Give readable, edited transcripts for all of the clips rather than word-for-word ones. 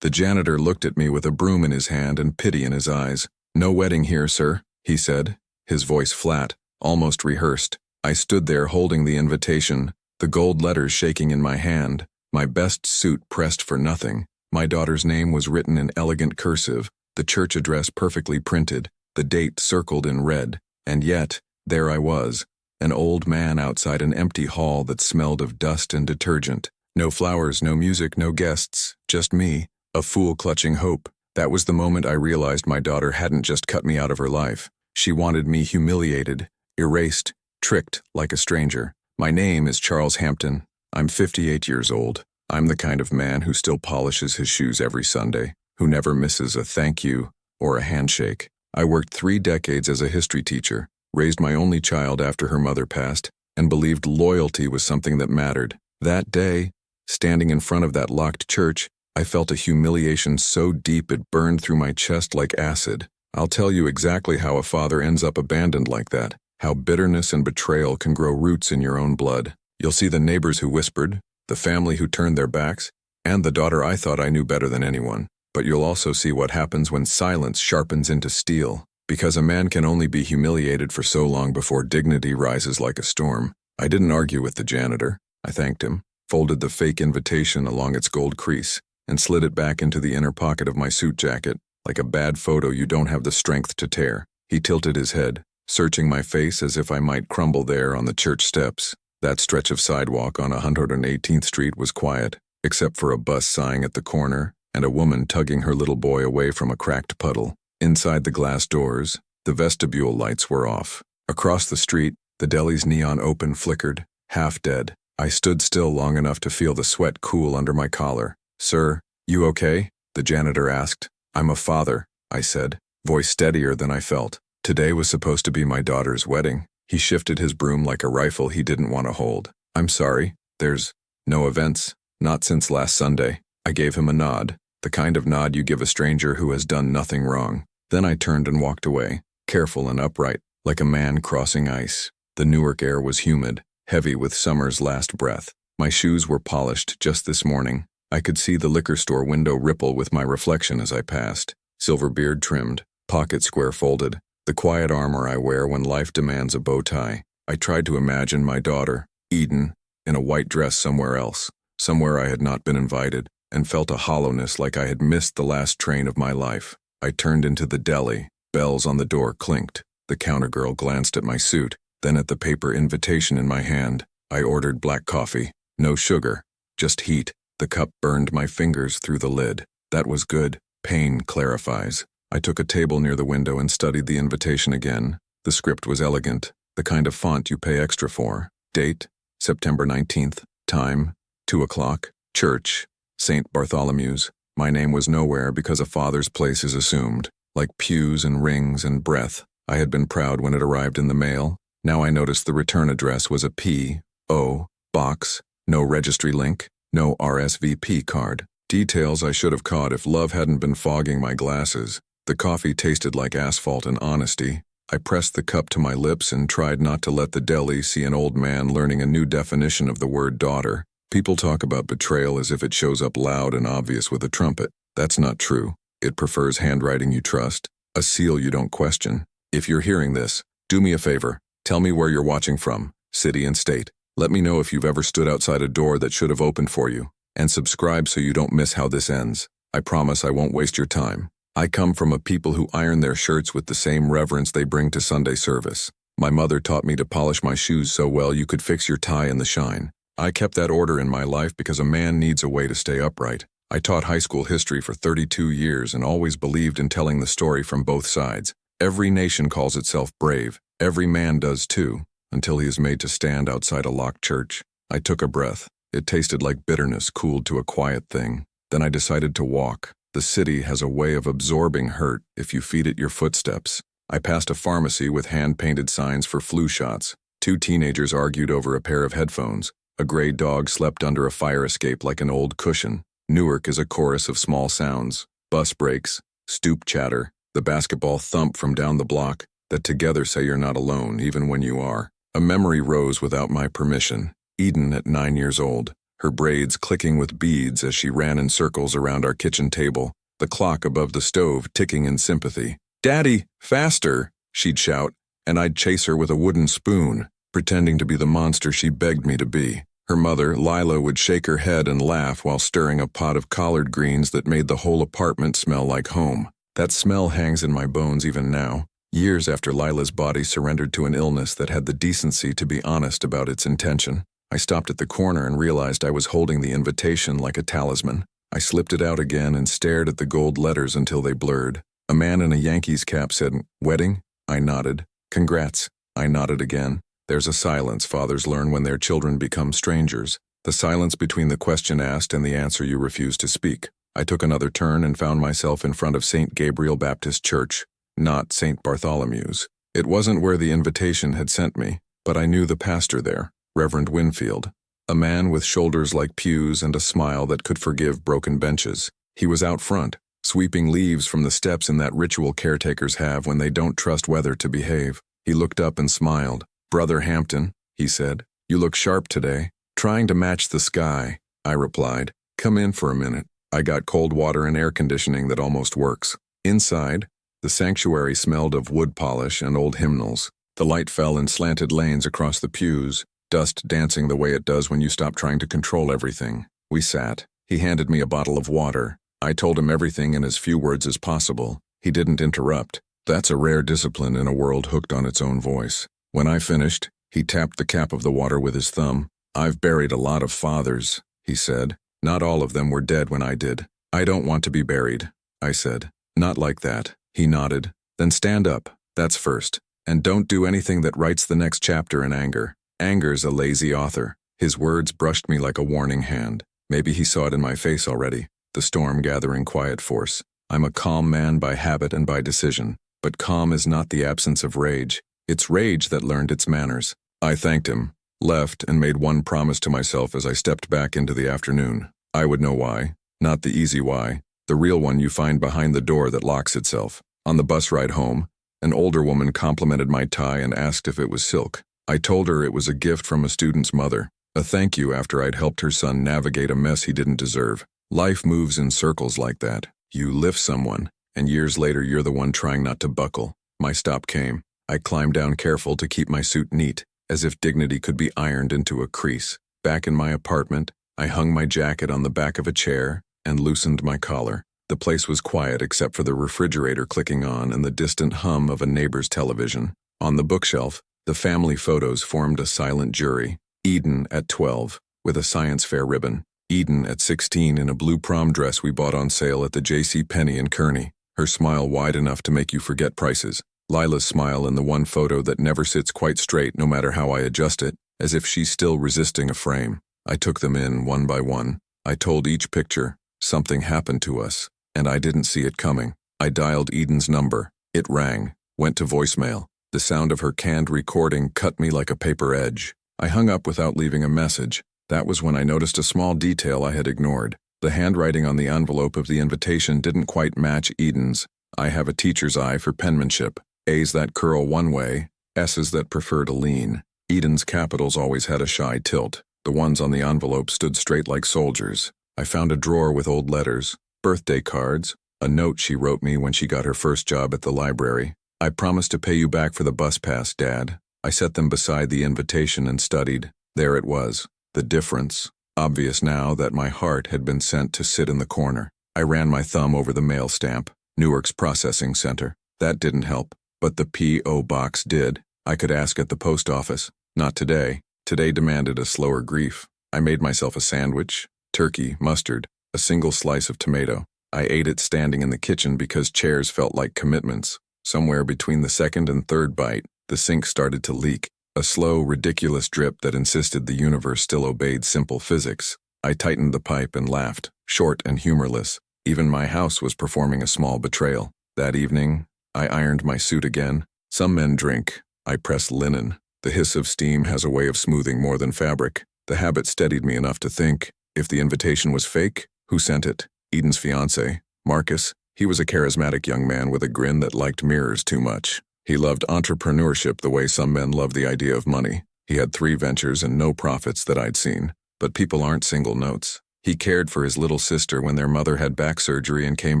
The janitor looked at me with a broom in his hand and pity in his eyes. "No wedding here, sir," he said, his voice flat, almost rehearsed. I stood there holding the invitation, the gold letters shaking in my hand, my best suit pressed for nothing. My daughter's name was written in elegant cursive, the church address perfectly printed, the date circled in red, and yet, there I was, an old man outside an empty hall that smelled of dust and detergent. No flowers, no music, no guests, just me, a fool clutching hope. That was the moment I realized my daughter hadn't just cut me out of her life. She wanted me humiliated, erased, tricked like a stranger. My name is Charles Hampton. I'm 58 years old. I'm the kind of man who still polishes his shoes every Sunday, who never misses a thank you or a handshake. I worked 3 decades as a history teacher, raised my only child after her mother passed, and believed loyalty was something that mattered. That day, standing in front of that locked church, I felt a humiliation so deep it burned through my chest like acid. I'll tell you exactly how a father ends up abandoned like that, how bitterness and betrayal can grow roots in your own blood. You'll see the neighbors who whispered, the family who turned their backs, and the daughter I thought I knew better than anyone. But you'll also see what happens when silence sharpens into steel, because a man can only be humiliated for so long before dignity rises like a storm. I didn't argue with the janitor. I thanked him, folded the fake invitation along its gold crease, and slid it back into the inner pocket of my suit jacket, like a bad photo you don't have the strength to tear. He tilted his head, searching my face as if I might crumble there on the church steps. That stretch of sidewalk on 118th Street was quiet, except for a bus sighing at the corner and a woman tugging her little boy away from a cracked puddle. Inside the glass doors, the vestibule lights were off. Across the street, the deli's neon open flickered, half dead. I stood still long enough to feel the sweat cool under my collar. "Sir, you okay?" the janitor asked. "I'm a father," I said, voice steadier than I felt. Today was supposed to be my daughter's wedding. He shifted his broom like a rifle he didn't want to hold. "I'm sorry, there's no events, not since last Sunday." I gave him a nod, the kind of nod you give a stranger who has done nothing wrong. Then I turned and walked away, careful and upright, like a man crossing ice. The Newark air was humid, heavy with summer's last breath. My shoes were polished just this morning. I could see the liquor store window ripple with my reflection as I passed. Silver beard trimmed, pocket square folded, the quiet armor I wear when life demands a bow tie. I tried to imagine my daughter, Eden, in a white dress somewhere else, somewhere I had not been invited, and felt a hollowness like I had missed the last train of my life. I turned into the deli. Bells on the door clinked. The counter girl glanced at my suit, then at the paper invitation in my hand. I ordered black coffee, no sugar, just heat. The cup burned my fingers through the lid. That was good. Pain clarifies. I took a table near the window and studied the invitation again. The script was elegant, the kind of font you pay extra for. Date, September 19th. Time, 2 o'clock. Church, St. Bartholomew's. My name was nowhere because a father's place is assumed, like pews and rings and breath. I had been proud when it arrived in the mail. Now I noticed the return address was a P.O. box, no registry link, no RSVP card. Details I should have caught if love hadn't been fogging my glasses. The coffee tasted like asphalt and honesty. I pressed the cup to my lips and tried not to let the deli see an old man learning a new definition of the word daughter. People talk about betrayal as if it shows up loud and obvious with a trumpet. That's not true. It prefers handwriting you trust, a seal you don't question. If you're hearing this, do me a favor. Tell me where you're watching from, city and state. Let me know if you've ever stood outside a door that should have opened for you. And subscribe so you don't miss how this ends. I promise I won't waste your time. I come from a people who iron their shirts with the same reverence they bring to Sunday service. My mother taught me to polish my shoes so well you could fix your tie in the shine. I kept that order in my life because a man needs a way to stay upright. I taught high school history for 32 years and always believed in telling the story from both sides. Every nation calls itself brave. Every man does too, until he is made to stand outside a locked church. I took a breath. It tasted like bitterness cooled to a quiet thing. Then I decided to walk. The city has a way of absorbing hurt if you feed it your footsteps. I passed a pharmacy with hand-painted signs for flu shots. 2 teenagers argued over a pair of headphones. A gray dog slept under a fire escape like an old cushion. Newark is a chorus of small sounds. Bus brakes, stoop chatter, the basketball thump from down the block, that together say you're not alone, even when you are. A memory rose without my permission. Eden at 9 years old. her braids clicking with beads as she ran in circles around our kitchen table, the clock above the stove ticking in sympathy. "Daddy, faster!" she'd shout, and I'd chase her with a wooden spoon, pretending to be the monster she begged me to be. Her mother, Lila, would shake her head and laugh while stirring a pot of collard greens that made the whole apartment smell like home. That smell hangs in my bones even now, years after Lila's body surrendered to an illness that had the decency to be honest about its intention. I stopped at the corner and realized I was holding the invitation like a talisman. I slipped it out again and stared at the gold letters until they blurred. A man in a Yankees cap said, "Wedding?" I nodded. "Congrats." I nodded again. There's a silence fathers learn when their children become strangers. The silence between the question asked and the answer you refuse to speak. I took another turn and found myself in front of St. Gabriel Baptist Church, not St. Bartholomew's. It wasn't where the invitation had sent me, but I knew the pastor there, Reverend Winfield, a man with shoulders like pews and a smile that could forgive broken benches. He was out front, sweeping leaves from the steps in that ritual caretakers have when they don't trust weather to behave. He looked up and smiled. "Brother Hampton," he said, "you look sharp today." "Trying to match the sky," I replied. "Come in for a minute." I got cold water and air conditioning that almost works. Inside, the sanctuary smelled of wood polish and old hymnals. The light fell in slanted lanes across the pews, dust dancing the way it does when you stop trying to control everything. We sat. He handed me a bottle of water. I told him everything in as few words as possible. He didn't interrupt. That's a rare discipline in a world hooked on its own voice. When I finished, he tapped the cap of the water with his thumb. "I've buried a lot of fathers," he said. "Not all of them were dead when I did." "I don't want to be buried," I said. "Not like that." He nodded. "Then stand up. That's first. And don't do anything that writes the next chapter in anger. Anger's a lazy author." His words brushed me like a warning hand. Maybe he saw it in my face already, the storm gathering quiet force. I'm a calm man by habit and by decision, but calm is not the absence of rage. It's rage that learned its manners. I thanked him, left, and made one promise to myself as I stepped back into the afternoon. I would know why. Not the easy why. The real one you find behind the door that locks itself. On the bus ride home, an older woman complimented my tie and asked if it was silk. I told her it was a gift from a student's mother. A thank you after I'd helped her son navigate a mess he didn't deserve. Life moves in circles like that. You lift someone, and years later you're the one trying not to buckle. My stop came. I climbed down careful to keep my suit neat, as if dignity could be ironed into a crease. Back in my apartment, I hung my jacket on the back of a chair and loosened my collar. The place was quiet except for the refrigerator clicking on and the distant hum of a neighbor's television. On the bookshelf, the family photos formed a silent jury. Eden at 12, with a science fair ribbon. Eden at 16 in a blue prom dress we bought on sale at the J.C. Penney in Kearney, her smile wide enough to make you forget prices. Lila's smile in the one photo that never sits quite straight no matter how I adjust it, as if she's still resisting a frame. I took them in one by one. I told each picture, something happened to us, and I didn't see it coming. I dialed Eden's number. It rang, went to voicemail. The sound of her canned recording cut me like a paper edge. I hung up without leaving a message. That was when I noticed a small detail I had ignored. The handwriting on the envelope of the invitation didn't quite match Eden's. I have a teacher's eye for penmanship. A's that curl one way, S's that prefer to lean. Eden's capitals always had a shy tilt. The ones on the envelope stood straight like soldiers. I found a drawer with old letters, birthday cards, a note she wrote me when she got her first job at the library. "I promised to pay you back for the bus pass, Dad." I set them beside the invitation and studied. There it was. The difference, obvious now that my heart had been sent to sit in the corner. I ran my thumb over the mail stamp, Newark's processing center. That didn't help, but the P.O. box did. I could ask at the post office. Not today. Today demanded a slower grief. I made myself a sandwich, turkey, mustard, a single slice of tomato. I ate it standing in the kitchen because chairs felt like commitments. Somewhere between the second and third bite, the sink started to leak. A slow, ridiculous drip that insisted the universe still obeyed simple physics. I tightened the pipe and laughed, short and humorless. Even my house was performing a small betrayal. That evening, I ironed my suit again. Some men drink. I press linen. The hiss of steam has a way of smoothing more than fabric. The habit steadied me enough to think, if the invitation was fake, who sent it? Eden's fiancé, Marcus. He was a charismatic young man with a grin that liked mirrors too much. He loved entrepreneurship the way some men love the idea of money. He had 3 ventures and no profits that I'd seen. but people aren't single notes. He cared for his little sister when their mother had back surgery and came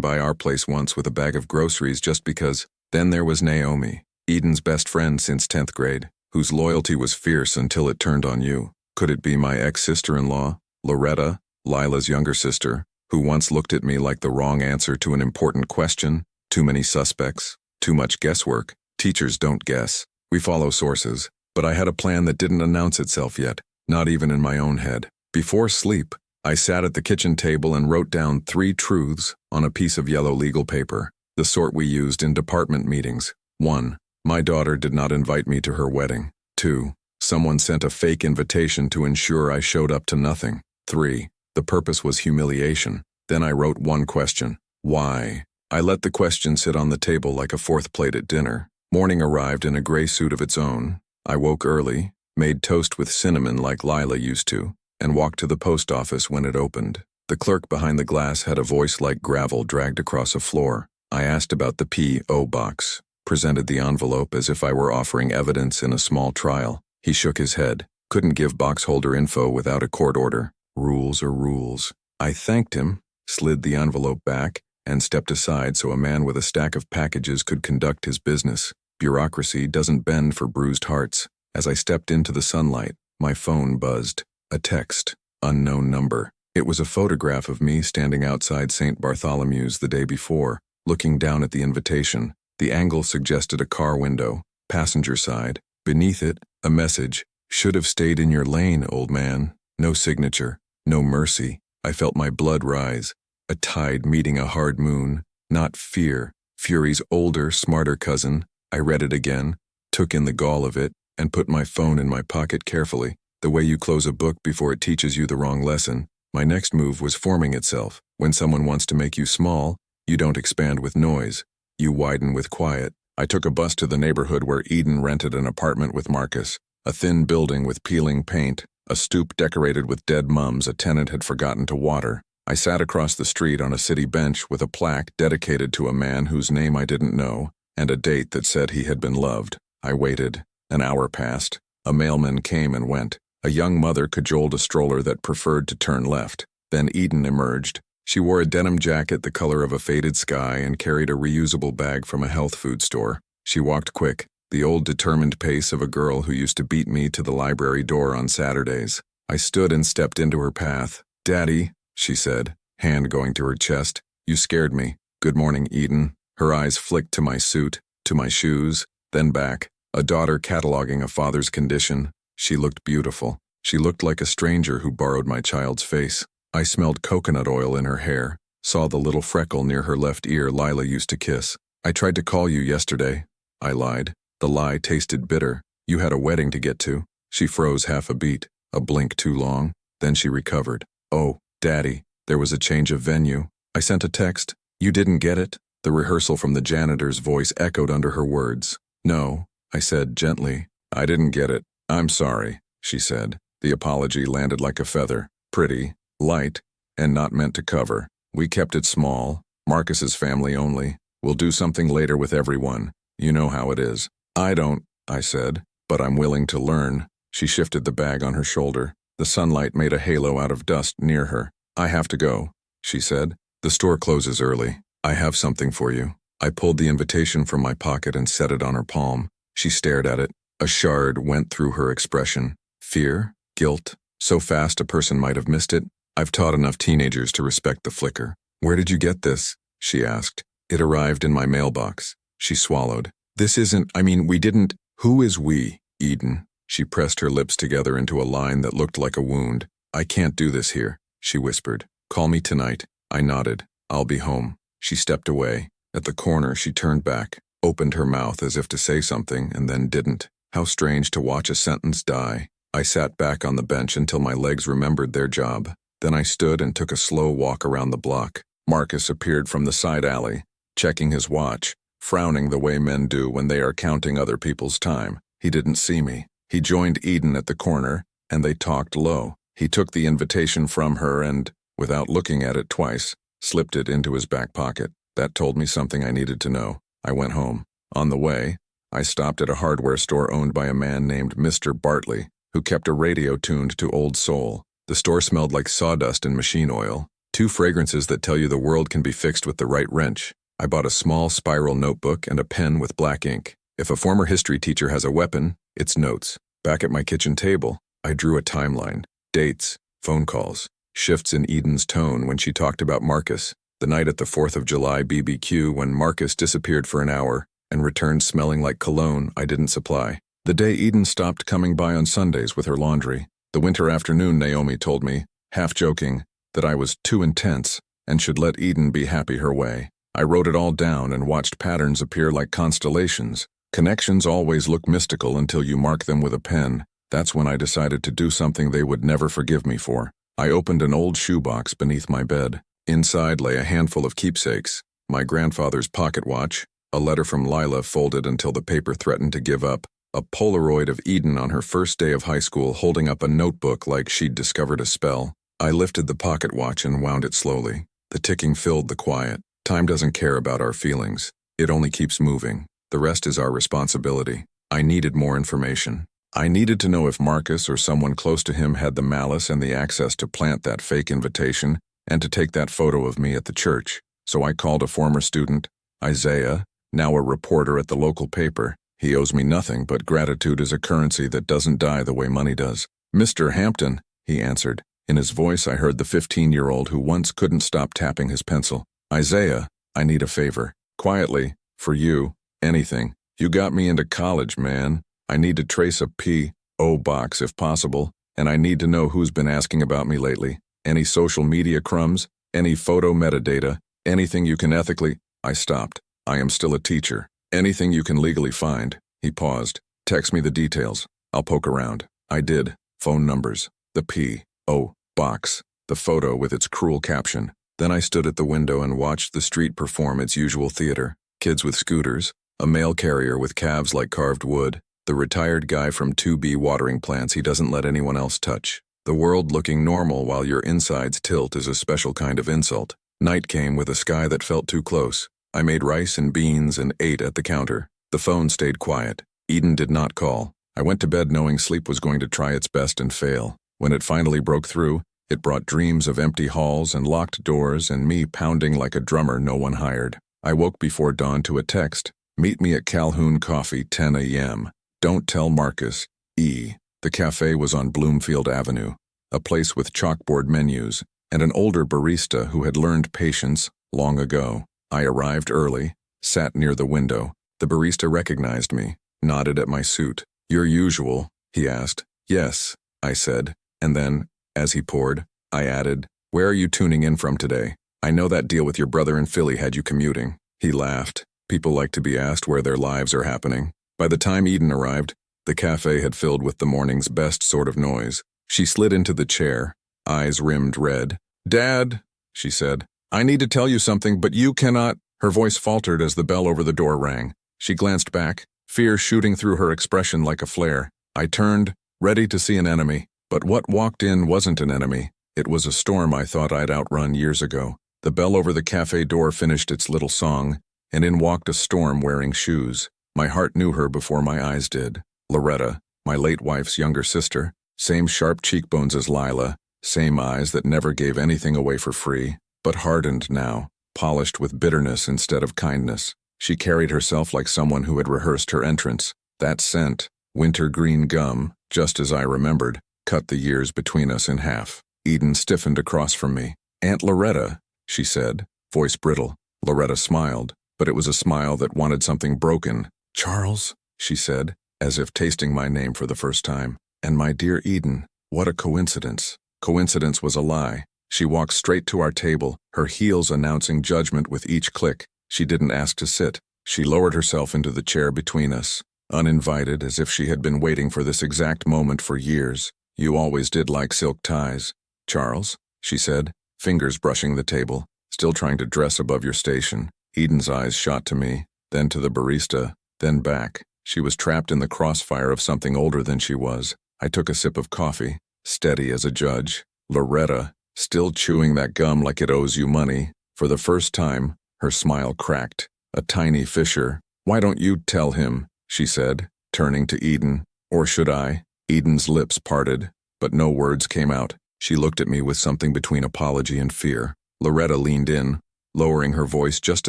by our place once with a bag of groceries just because. Then there was Naomi, Eden's best friend since 10th grade, whose loyalty was fierce until it turned on you. Could it be my ex-sister-in-law, Loretta, Lila's younger sister, who once looked at me like the wrong answer to an important question? Too many suspects, too much guesswork. Teachers don't guess. We follow sources, but I had a plan that didn't announce itself yet, not even in my own head. Before sleep, I sat at the kitchen table and wrote down 3 truths on a piece of yellow legal paper, the sort we used in department meetings. 1. My daughter did not invite me to her wedding. 2. Someone sent a fake invitation to ensure I showed up to nothing. 3. The purpose was humiliation. Then I wrote one question. Why? I let the question sit on the table like a 4th plate at dinner. Morning arrived in a gray suit of its own. I woke early, made toast with cinnamon like Lila used to, and walked to the post office when it opened. The clerk behind the glass had a voice like gravel dragged across a floor. I asked about the P.O. box, presented the envelope as if I were offering evidence in a small trial. He shook his head. Couldn't give box holder info without a court order. Rules are rules. I thanked him, slid the envelope back, and stepped aside so a man with a stack of packages could conduct his business. Bureaucracy doesn't bend for bruised hearts. As I stepped into the sunlight, my phone buzzed. A text. Unknown number. It was a photograph of me standing outside St. Bartholomew's the day before, looking down at the invitation. The angle suggested a car window, passenger side. Beneath it, a message. Should have stayed in your lane, old man. No signature. No mercy. I felt my blood rise. A tide meeting a hard moon. Not fear. Fury's older, smarter cousin. I read it again, took in the gall of it, and put my phone in my pocket carefully. The way you close a book before it teaches you the wrong lesson. My next move was forming itself. When someone wants to make you small, you don't expand with noise. You widen with quiet. I took a bus to the neighborhood where Eden rented an apartment with Marcus. A thin building with peeling paint, a stoop decorated with dead mums a tenant had forgotten to water. I sat across the street on a city bench with a plaque dedicated to a man whose name I didn't know, and a date that said he had been loved. I waited. An hour passed. A mailman came and went. A young mother cajoled a stroller that preferred to turn left. Then Eden emerged. She wore a denim jacket the color of a faded sky and carried a reusable bag from a health food store. She walked quick, the old determined pace of a girl who used to beat me to the library door on Saturdays. I stood and stepped into her path. "Daddy," she said, hand going to her chest. "You scared me. Good morning, Eden." Her eyes flicked to my suit, to my shoes, then back. A daughter cataloging a father's condition. She looked beautiful. She looked like a stranger who borrowed my child's face. I smelled coconut oil in her hair, saw the little freckle near her left ear Lila used to kiss. "I tried to call you yesterday," I lied. The lie tasted bitter. "You had a wedding to get to." She froze half a beat, a blink too long. Then she recovered. "Oh, Daddy, there was a change of venue. I sent a text. You didn't get it?" The rehearsal from the janitor's voice echoed under her words. "No," I said gently. "I didn't get it. I'm sorry," she said. The apology landed like a feather, pretty, light, and not meant to cover. "We kept it small, Marcus's family only. We'll do something later with everyone. You know how it is." "I don't," I said, "but I'm willing to learn." She shifted the bag on her shoulder. The sunlight made a halo out of dust near her. "I have to go," she said. "The store closes early. I have something for you." I pulled the invitation from my pocket and set it on her palm. She stared at it. A shard went through her expression. Fear? Guilt? So fast a person might have missed it. I've taught enough teenagers to respect the flicker. "Where did you get this?" she asked. "It arrived in my mailbox." She swallowed. We didn't." "Who is we, Eden?" She pressed her lips together into a line that looked like a wound. "I can't do this here," she whispered. "Call me tonight." I nodded. "I'll be home." She stepped away. At the corner, she turned back, opened her mouth as if to say something, and then didn't. How strange to watch a sentence die. I sat back on the bench until my legs remembered their job. Then I stood and took a slow walk around the block. Marcus appeared from the side alley, checking his watch, frowning the way men do when they are counting other people's time. He didn't see me. He joined Eden at the corner, and they talked low. He took the invitation from her and, without looking at it twice, slipped it into his back pocket. That told me something I needed to know. I went home. On the way, I stopped at a hardware store owned by a man named Mr. Bartley, who kept a radio tuned to old soul. The store smelled like sawdust and machine oil, two fragrances that tell you the world can be fixed with the right wrench. I bought a small spiral notebook and a pen with black ink. If a former history teacher has a weapon, it's notes. Back at my kitchen table, I drew a timeline, dates, phone calls, shifts in Eden's tone when she talked about Marcus, the night at the 4th of July BBQ when Marcus disappeared for an hour and returned smelling like cologne I didn't supply. The day Eden stopped coming by on Sundays with her laundry. The winter afternoon Naomi told me, half joking, that I was too intense and should let Eden be happy her way. I wrote it all down and watched patterns appear like constellations. Connections always look mystical until you mark them with a pen. That's when I decided to do something they would never forgive me for. I opened an old shoebox beneath my bed. Inside lay a handful of keepsakes, my grandfather's pocket watch, a letter from Lila folded until the paper threatened to give up, a Polaroid of Eden on her first day of high school holding up a notebook like she'd discovered a spell. I lifted the pocket watch and wound it slowly. The ticking filled the quiet. Time doesn't care about our feelings. It only keeps moving. The rest is our responsibility. I needed more information. I needed to know if Marcus or someone close to him had the malice and the access to plant that fake invitation and to take that photo of me at the church. So I called a former student, Isaiah, now a reporter at the local paper. He owes me nothing, but gratitude is a currency that doesn't die the way money does. "Mr. Hampton," he answered. In his voice I heard the 15-year-old who once couldn't stop tapping his pencil. "Isaiah, I need a favor. Quietly, for you, anything. You got me into college, man. I need to trace a P.O. box if possible, and I need to know who's been asking about me lately. Any social media crumbs, any photo metadata, anything you can ethically—" I stopped. I am still a teacher. "Anything you can legally find." He paused. "Text me the details. I'll poke around." I did. Phone numbers. The P.O. box. The photo with its cruel caption. Then I stood at the window and watched the street perform its usual theater. Kids with scooters, a mail carrier with calves like carved wood, the retired guy from 2B watering plants he doesn't let anyone else touch. The world looking normal while your insides tilt is a special kind of insult. Night came with a sky that felt too close. I made rice and beans and ate at the counter. The phone stayed quiet. Eden did not call. I went to bed knowing sleep was going to try its best and fail. When it finally broke through, it brought dreams of empty halls and locked doors and me pounding like a drummer no one hired. I woke before dawn to a text. "Meet me at Calhoun Coffee, 10 a.m. Don't tell Marcus. E." The cafe was on Bloomfield Avenue, a place with chalkboard menus, and an older barista who had learned patience long ago. I arrived early, sat near the window. The barista recognized me, nodded at my suit. "Your usual?" he asked. "Yes," I said, and then, as he poured, I added, "Where are you tuning in from today? I know that deal with your brother in Philly had you commuting." He laughed. People like to be asked where their lives are happening. By the time Eden arrived, the cafe had filled with the morning's best sort of noise. She slid into the chair, eyes rimmed red. "Dad," she said, "I need to tell you something, but you cannot—" Her voice faltered as the bell over the door rang. She glanced back, fear shooting through her expression like a flare. I turned, ready to see an enemy. But what walked in wasn't an enemy. It was a storm I thought I'd outrun years ago. The bell over the cafe door finished its little song, and in walked a storm wearing shoes. My heart knew her before my eyes did. Loretta, my late wife's younger sister, same sharp cheekbones as Lila, same eyes that never gave anything away for free, but hardened now, polished with bitterness instead of kindness. She carried herself like someone who had rehearsed her entrance. That scent, wintergreen gum, just as I remembered, cut the years between us in half. Eden stiffened across from me. "Aunt Loretta," she said, voice brittle. Loretta smiled, but it was a smile that wanted something broken. "Charles," she said, as if tasting my name for the first time. "And my dear Eden, what a coincidence." Coincidence was a lie. She walked straight to our table, her heels announcing judgment with each click. She didn't ask to sit. She lowered herself into the chair between us, uninvited, as if she had been waiting for this exact moment for years. "You always did like silk ties, Charles," she said, fingers brushing the table, "still trying to dress above your station." Eden's eyes shot to me, then to the barista, then back. She was trapped in the crossfire of something older than she was. I took a sip of coffee, steady as a judge. Loretta, still chewing that gum like it owes you money. For the first time, her smile cracked, a tiny fissure. "Why don't you tell him?" she said, turning to Eden. "Or should I?" Eden's lips parted, but no words came out. She looked at me with something between apology and fear. Loretta leaned in, lowering her voice just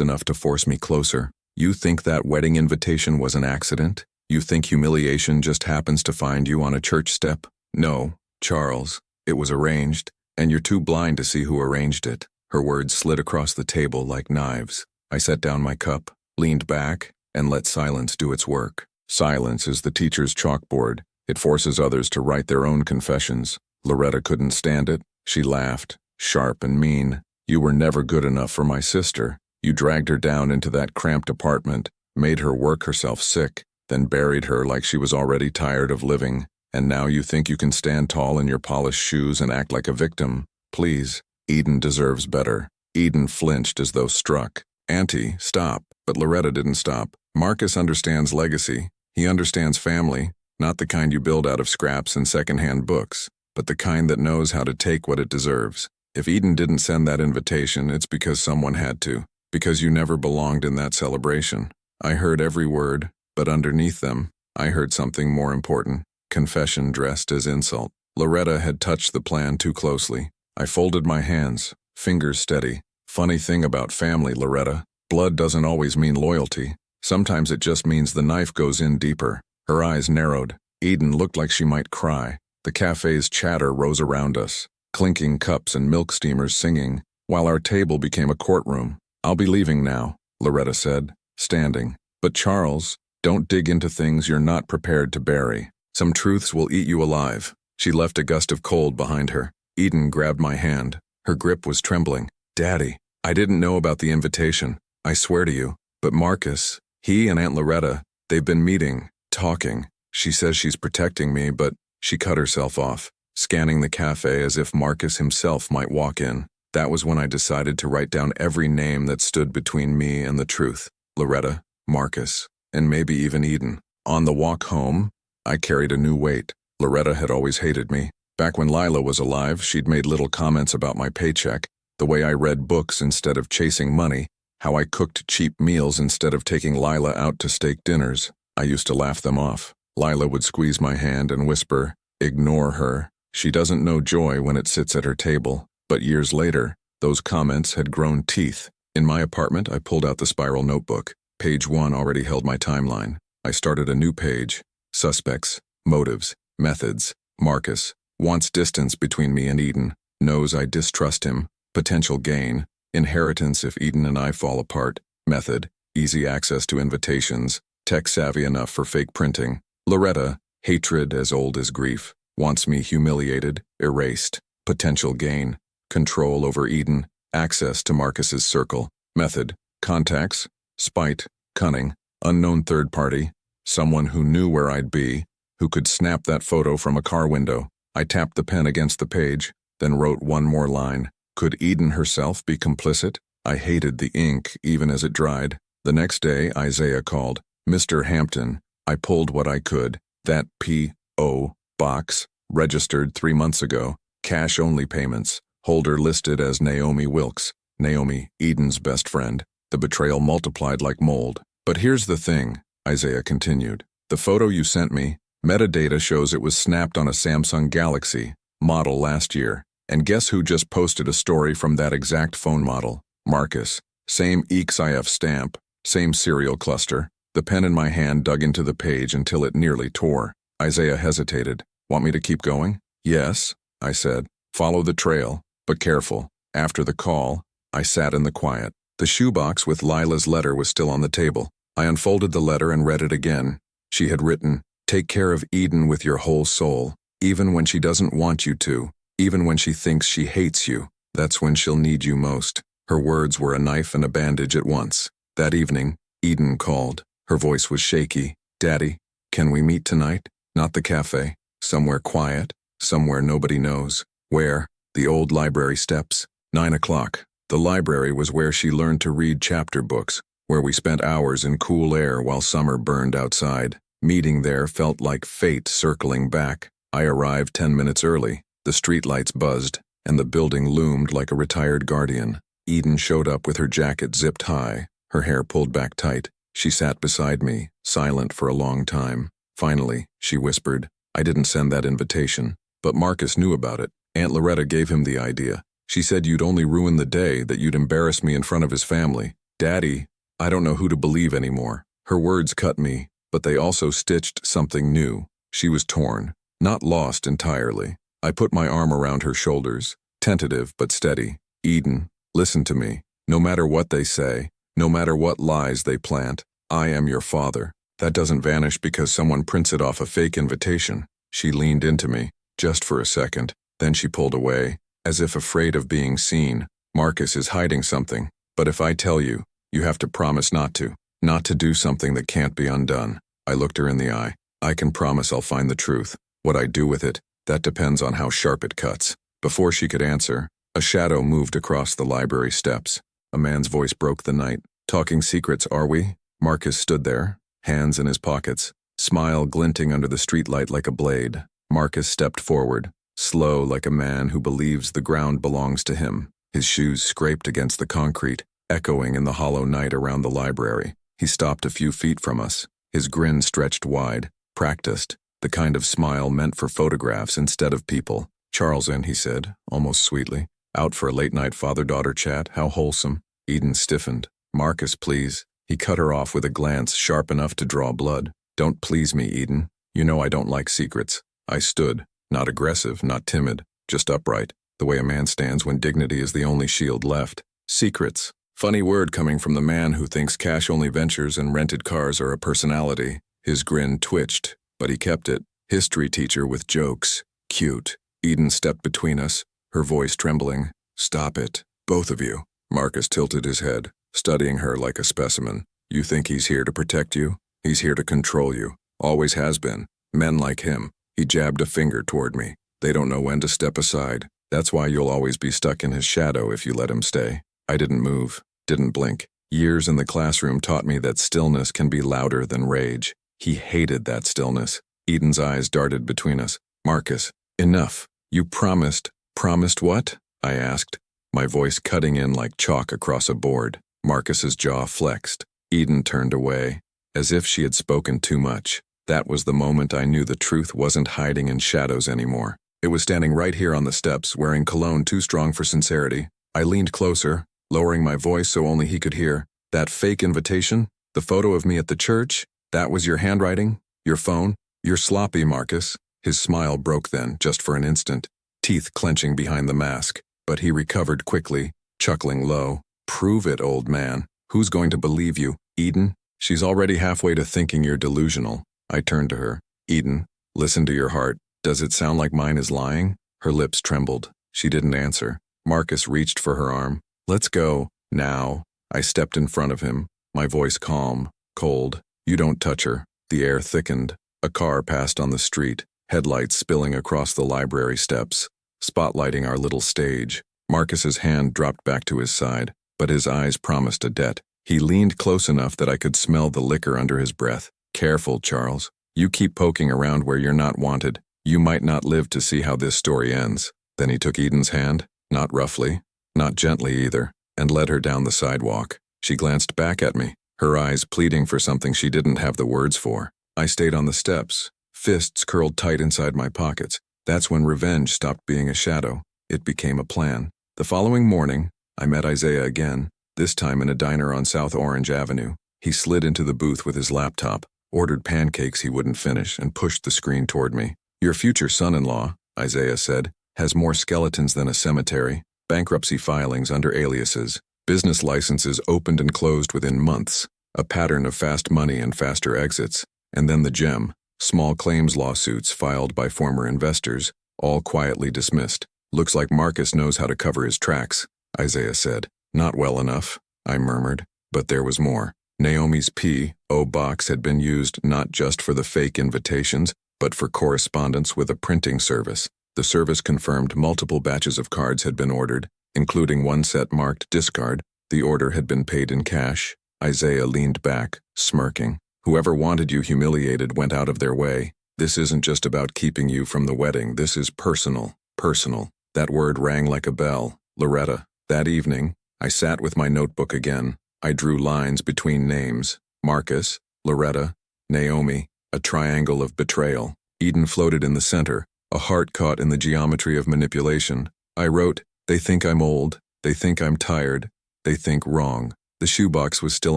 enough to force me closer. You think that wedding invitation was an accident? You think humiliation just happens to find you on a church step? No, Charles. It was arranged, and you're too blind to see who arranged it. Her words slid across the table like knives. I set down my cup, leaned back, and let silence do its work. Silence is the teacher's chalkboard. It forces others to write their own confessions. Loretta couldn't stand it. She laughed, sharp and mean. You were never good enough for my sister. You dragged her down into that cramped apartment, made her work herself sick, then buried her like she was already tired of living. And now you think you can stand tall in your polished shoes and act like a victim? Please, Eden deserves better. Eden flinched as though struck. Auntie, stop. But Loretta didn't stop. Marcus understands legacy. He understands family, not the kind you build out of scraps and secondhand books, but the kind that knows how to take what it deserves. If Eden didn't send that invitation, it's because someone had to, because you never belonged in that celebration. I heard every word, but underneath them, I heard something more important. Confession dressed as insult. Loretta had touched the plan too closely. I folded my hands, fingers steady. Funny thing about family, Loretta. Blood doesn't always mean loyalty. Sometimes it just means the knife goes in deeper. Her eyes narrowed. Eden looked like she might cry. The cafe's chatter rose around us, clinking cups and milk steamers singing, while our table became a courtroom. I'll be leaving now, Loretta said, standing. But Charles, don't dig into things you're not prepared to bury. Some truths will eat you alive. She left a gust of cold behind her. Eden grabbed my hand. Her grip was trembling. Daddy, I didn't know about the invitation. I swear to you. But Marcus, he and Aunt Loretta, they've been meeting, talking. She says she's protecting me, but she cut herself off, scanning the cafe as if Marcus himself might walk in. That was when I decided to write down every name that stood between me and the truth. Loretta, Marcus, and maybe even Eden. On the walk home, I carried a new weight. Loretta had always hated me. Back when Lila was alive, she'd made little comments about my paycheck, the way I read books instead of chasing money, how I cooked cheap meals instead of taking Lila out to steak dinners. I used to laugh them off. Lila would squeeze my hand and whisper, "Ignore her. She doesn't know joy when it sits at her table." But years later, those comments had grown teeth. In my apartment, I pulled out the spiral notebook. Page 1 already held my timeline. I started a new page. Suspects, motives, methods. Marcus wants distance between me and Eden. Knows I distrust him. Potential gain. Inheritance if Eden and I fall apart. Method, easy access to invitations. Tech-savvy enough for fake printing. Loretta, hatred as old as grief. Wants me humiliated, erased. Potential gain. Control over Eden. Access to Marcus's circle. Method, contacts. Spite, cunning. Unknown third party. Someone who knew where I'd be, who could snap that photo from a car window. I tapped the pen against the page, then wrote one more line. Could Eden herself be complicit? I hated the ink even as it dried. The next day, Isaiah called. Mr. Hampton. I pulled what I could. That P.O. box, registered 3 months ago. Cash-only payments. Holder listed as Naomi Wilkes. Naomi, Eden's best friend. The betrayal multiplied like mold. But here's the thing, Isaiah continued. The photo you sent me, metadata shows it was snapped on a Samsung Galaxy model last year. And guess who just posted a story from that exact phone model? Marcus. Same EXIF stamp, same serial cluster. The pen in my hand dug into the page until it nearly tore. Isaiah hesitated. Want me to keep going? Yes, I said. Follow the trail, but careful. After the call, I sat in the quiet. The shoebox with Lila's letter was still on the table. I unfolded the letter and read it again. She had written, "Take care of Eden with your whole soul, even when she doesn't want you to, even when she thinks she hates you. That's when she'll need you most." Her words were a knife and a bandage at once. That evening, Eden called. Her voice was shaky. "Daddy, can we meet tonight? Not the cafe. Somewhere quiet, somewhere nobody knows." Where? The old library steps. 9 o'clock. The library was where she learned to read chapter books, where we spent hours in cool air while summer burned outside. Meeting there felt like fate circling back. I arrived 10 minutes early. The streetlights buzzed, and the building loomed like a retired guardian. Eden showed up with her jacket zipped high, her hair pulled back tight. She sat beside me, silent for a long time. Finally, she whispered, "I didn't send that invitation, but Marcus knew about it. Aunt Loretta gave him the idea. She said you'd only ruin the day, that you'd embarrass me in front of his family. Daddy, I don't know who to believe anymore. Her words cut me, but they also stitched something new. She was torn, not lost entirely. I put my arm around her shoulders, tentative but steady. Eden, listen to me. No matter what they say, no matter what lies they plant, I am your father. That doesn't vanish because someone prints it off a fake invitation. She leaned into me, just for a second. Then she pulled away, as if afraid of being seen. Marcus is hiding something, but if I tell you, you have to promise not to do something that can't be undone. I looked her in the eye. I can promise I'll find the truth. What I do with it, that depends on how sharp it cuts. Before she could answer, a shadow moved across the library steps. A man's voice broke the night. Talking secrets, are we? Marcus stood there, hands in his pockets, smile glinting under the streetlight like a blade. Marcus stepped forward, slow like a man who believes the ground belongs to him. His shoes scraped against the concrete, echoing in the hollow night around the library. He stopped a few feet from us. His grin stretched wide, practiced, the kind of smile meant for photographs instead of people. Charles in, he said, almost sweetly. Out for a late-night father-daughter chat, how wholesome. Eden stiffened. Marcus, please. He cut her off with a glance sharp enough to draw blood. Don't please me, Eden. You know I don't like secrets. I stood, not aggressive, not timid, just upright, the way a man stands when dignity is the only shield left. Secrets. Funny word coming from the man who thinks cash-only ventures and rented cars are a personality. His grin twitched, but he kept it. History teacher with jokes. Cute. Eden stepped between us, her voice trembling. Stop it, both of you. Marcus tilted his head, studying her like a specimen. You think he's here to protect you? He's here to control you. Always has been. Men like him. He jabbed a finger toward me. They don't know when to step aside. That's why you'll always be stuck in his shadow if you let him stay. I didn't move, didn't blink. Years in the classroom taught me that stillness can be louder than rage. He hated that stillness. Eden's eyes darted between us. Marcus, enough. You promised. Promised what? I asked, my voice cutting in like chalk across a board. Marcus's jaw flexed. Eden turned away, as if she had spoken too much. That was the moment I knew the truth wasn't hiding in shadows anymore. It was standing right here on the steps, wearing cologne too strong for sincerity. I leaned closer, lowering my voice so only he could hear. That fake invitation? The photo of me at the church? That was your handwriting? Your phone? You're sloppy, Marcus. His smile broke then, just for an instant, teeth clenching behind the mask. But he recovered quickly, chuckling low. Prove it, old man. Who's going to believe you? Eden? She's already halfway to thinking you're delusional. I turned to her. Eden, listen to your heart. Does it sound like mine is lying? Her lips trembled. She didn't answer. Marcus reached for her arm. Let's go, now. I stepped in front of him, my voice calm, cold. You don't touch her. The air thickened. A car passed on the street, headlights spilling across the library steps, spotlighting our little stage. Marcus's hand dropped back to his side, but his eyes promised a debt. He leaned close enough that I could smell the liquor under his breath. Careful, Charles. You keep poking around where you're not wanted. You might not live to see how this story ends. Then he took Eden's hand, not roughly, not gently either, and led her down the sidewalk. She glanced back at me, her eyes pleading for something she didn't have the words for. I stayed on the steps, fists curled tight inside my pockets. That's when revenge stopped being a shadow. It became a plan. The following morning, I met Isaiah again, this time in a diner on South Orange Avenue. He slid into the booth with his laptop, ordered pancakes he wouldn't finish, and pushed the screen toward me. Your future son-in-law, Isaiah said, has more skeletons than a cemetery, bankruptcy filings under aliases, business licenses opened and closed within months, a pattern of fast money and faster exits, and then the gem, small claims lawsuits filed by former investors, all quietly dismissed. Looks like Marcus knows how to cover his tracks, Isaiah said. Not well enough, I murmured, but there was more. Naomi's P.O. box had been used not just for the fake invitations, but for correspondence with a printing service. The service confirmed multiple batches of cards had been ordered, including one set marked discard. The order had been paid in cash. Isaiah leaned back, smirking. Whoever wanted you humiliated went out of their way. This isn't just about keeping you from the wedding. This is personal. Personal. That word rang like a bell. Loretta. That evening, I sat with my notebook again. I drew lines between names. Marcus, Loretta, Naomi, a triangle of betrayal. Eden floated in the center, a heart caught in the geometry of manipulation. I wrote, "They think I'm old, they think I'm tired, they think wrong." The shoebox was still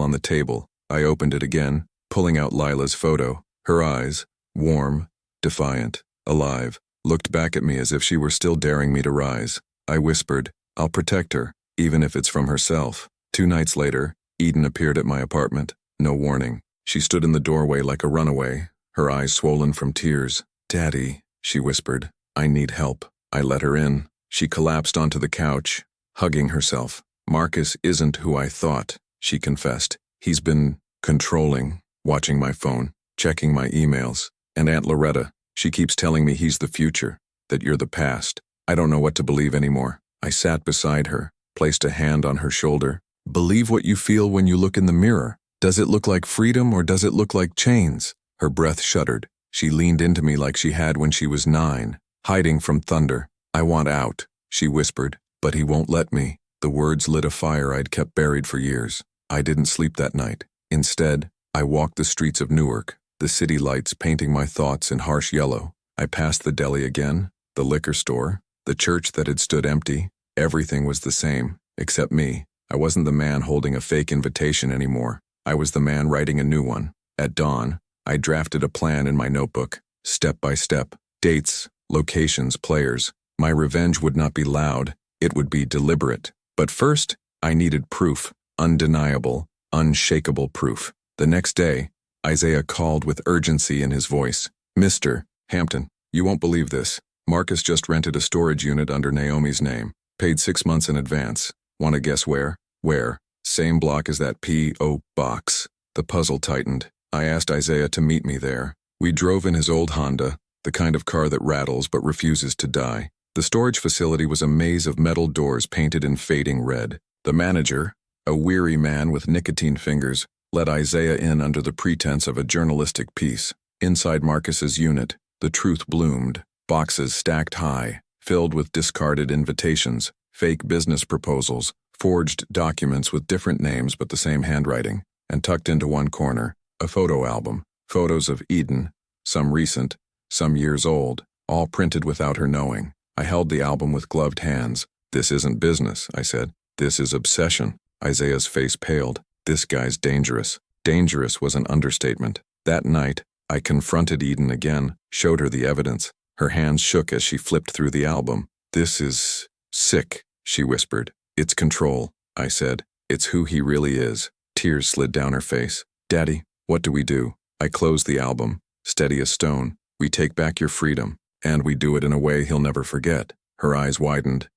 on the table. I opened it again, pulling out Lila's photo. Her eyes, warm, defiant, alive, looked back at me as if she were still daring me to rise. I whispered, "I'll protect her, even if it's from herself." 2 nights later, Eden appeared at my apartment. No warning. She stood in the doorway like a runaway, her eyes swollen from tears. "Daddy," she whispered, "I need help." I let her in. She collapsed onto the couch, hugging herself. "Marcus isn't who I thought," she confessed. "He's been controlling, watching my phone, checking my emails. And Aunt Loretta, she keeps telling me he's the future, that you're the past. I don't know what to believe anymore." I sat beside her, placed a hand on her shoulder. "Believe what you feel when you look in the mirror. Does it look like freedom or does it look like chains?" Her breath shuddered. She leaned into me like she had when she was 9, hiding from thunder. "I want out," she whispered, "but he won't let me." The words lit a fire I'd kept buried for years. I didn't sleep that night. Instead, I walked the streets of Newark, the city lights painting my thoughts in harsh yellow. I passed the deli again, the liquor store, the church that had stood empty. Everything was the same, except me. I wasn't the man holding a fake invitation anymore. I was the man writing a new one. At dawn, I drafted a plan in my notebook, step by step, dates, locations, players. My revenge would not be loud, it would be deliberate. But first, I needed proof, undeniable, unshakable proof. The next day, Isaiah called with urgency in his voice. "Mr. Hampton, you won't believe this. Marcus just rented a storage unit under Naomi's name, paid 6 months in advance. Want to guess where? Where? Same block as that P.O. box." The puzzle tightened. I asked Isaiah to meet me there. We drove in his old Honda, the kind of car that rattles but refuses to die. The storage facility was a maze of metal doors painted in fading red. The manager, a weary man with nicotine fingers, let Isaiah in under the pretense of a journalistic piece. Inside Marcus's unit, the truth bloomed. Boxes stacked high, filled with discarded invitations, fake business proposals, forged documents with different names but the same handwriting, and tucked into one corner, a photo album, photos of Eden, some recent, some years old, all printed without her knowing. I held the album with gloved hands. "This isn't business," I said. "This is obsession." Isaiah's face paled. "This guy's dangerous." Dangerous was an understatement. That night, I confronted Eden again, showed her the evidence. Her hands shook as she flipped through the album. "This is sick," she whispered. "It's control," I said. "It's who he really is." Tears slid down her face. "Daddy, what do we do?" I closed the album, steady as stone. "We take back your freedom, and we do it in a way he'll never forget." Her eyes widened.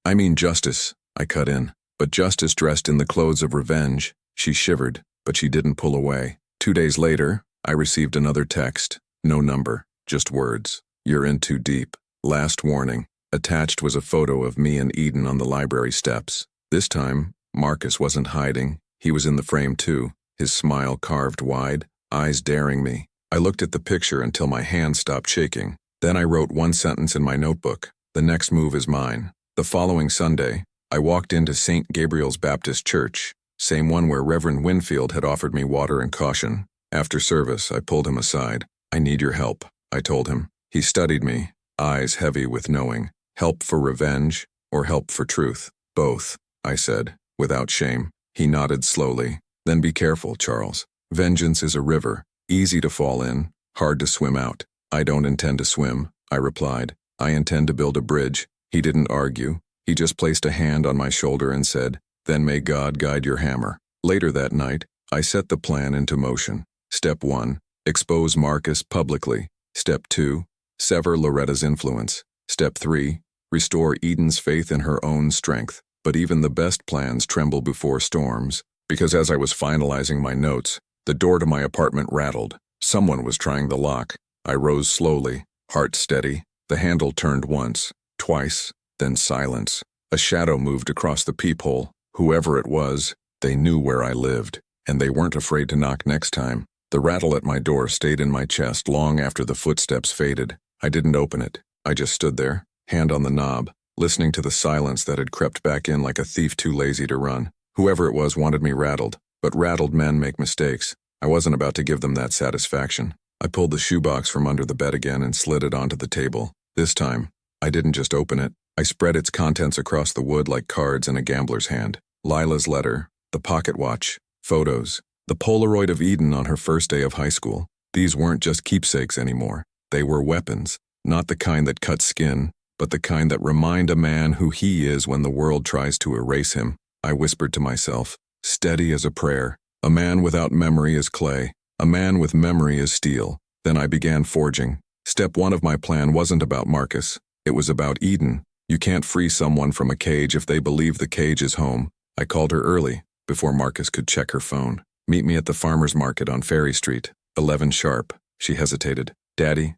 I mean justice," I cut in. "But justice dressed in the clothes of revenge." She shivered, but she didn't pull away. 2 days later, I received another text. No number, just words. "You're in too deep. Last warning." Attached was a photo of me and Eden on the library steps. This time, Marcus wasn't hiding. He was in the frame too, his smile carved wide, eyes daring me. I looked at the picture until my hand stopped shaking. Then I wrote one sentence in my notebook. "The next move is mine." The following Sunday, I walked into St. Gabriel's Baptist Church, same one where Reverend Winfield had offered me water and caution. After service, I pulled him aside. "I need your help," I told him. He studied me, eyes heavy with knowing. "Help for revenge or help for truth?" "Both," I said, without shame. He nodded slowly. "Then be careful, Charles. Vengeance is a river, easy to fall in, hard to swim out." "I don't intend to swim," I replied. "I intend to build a bridge." He didn't argue. He just placed a hand on my shoulder and said, "Then may God guide your hammer." Later that night, I set the plan into motion. Step 1, expose Marcus publicly. Step 2, sever Loretta's influence. Step 3, restore Eden's faith in her own strength. But even the best plans tremble before storms, because as I was finalizing my notes, the door to my apartment rattled. Someone was trying the lock. I rose slowly, heart steady. The handle turned once, twice, then silence. A shadow moved across the peephole. Whoever it was, they knew where I lived, and they weren't afraid to knock next time. The rattle at my door stayed in my chest long after the footsteps faded. I didn't open it. I just stood there, hand on the knob, listening to the silence that had crept back in like a thief too lazy to run. Whoever it was wanted me rattled, but rattled men make mistakes. I wasn't about to give them that satisfaction. I pulled the shoebox from under the bed again and slid it onto the table. This time, I didn't just open it. I spread its contents across the wood like cards in a gambler's hand. Lila's letter, the pocket watch, photos, the Polaroid of Eden on her first day of high school. These weren't just keepsakes anymore. They were weapons, not the kind that cut skin, but the kind that remind a man who he is when the world tries to erase him. I whispered to myself, steady as a prayer. A man without memory is clay. A man with memory is steel. Then I began forging. Step 1 of my plan wasn't about Marcus. It was about Eden. You can't free someone from a cage if they believe the cage is home. I called her early, before Marcus could check her phone. Meet me at the farmer's market on Ferry Street, 11 sharp. She hesitated. Daddy,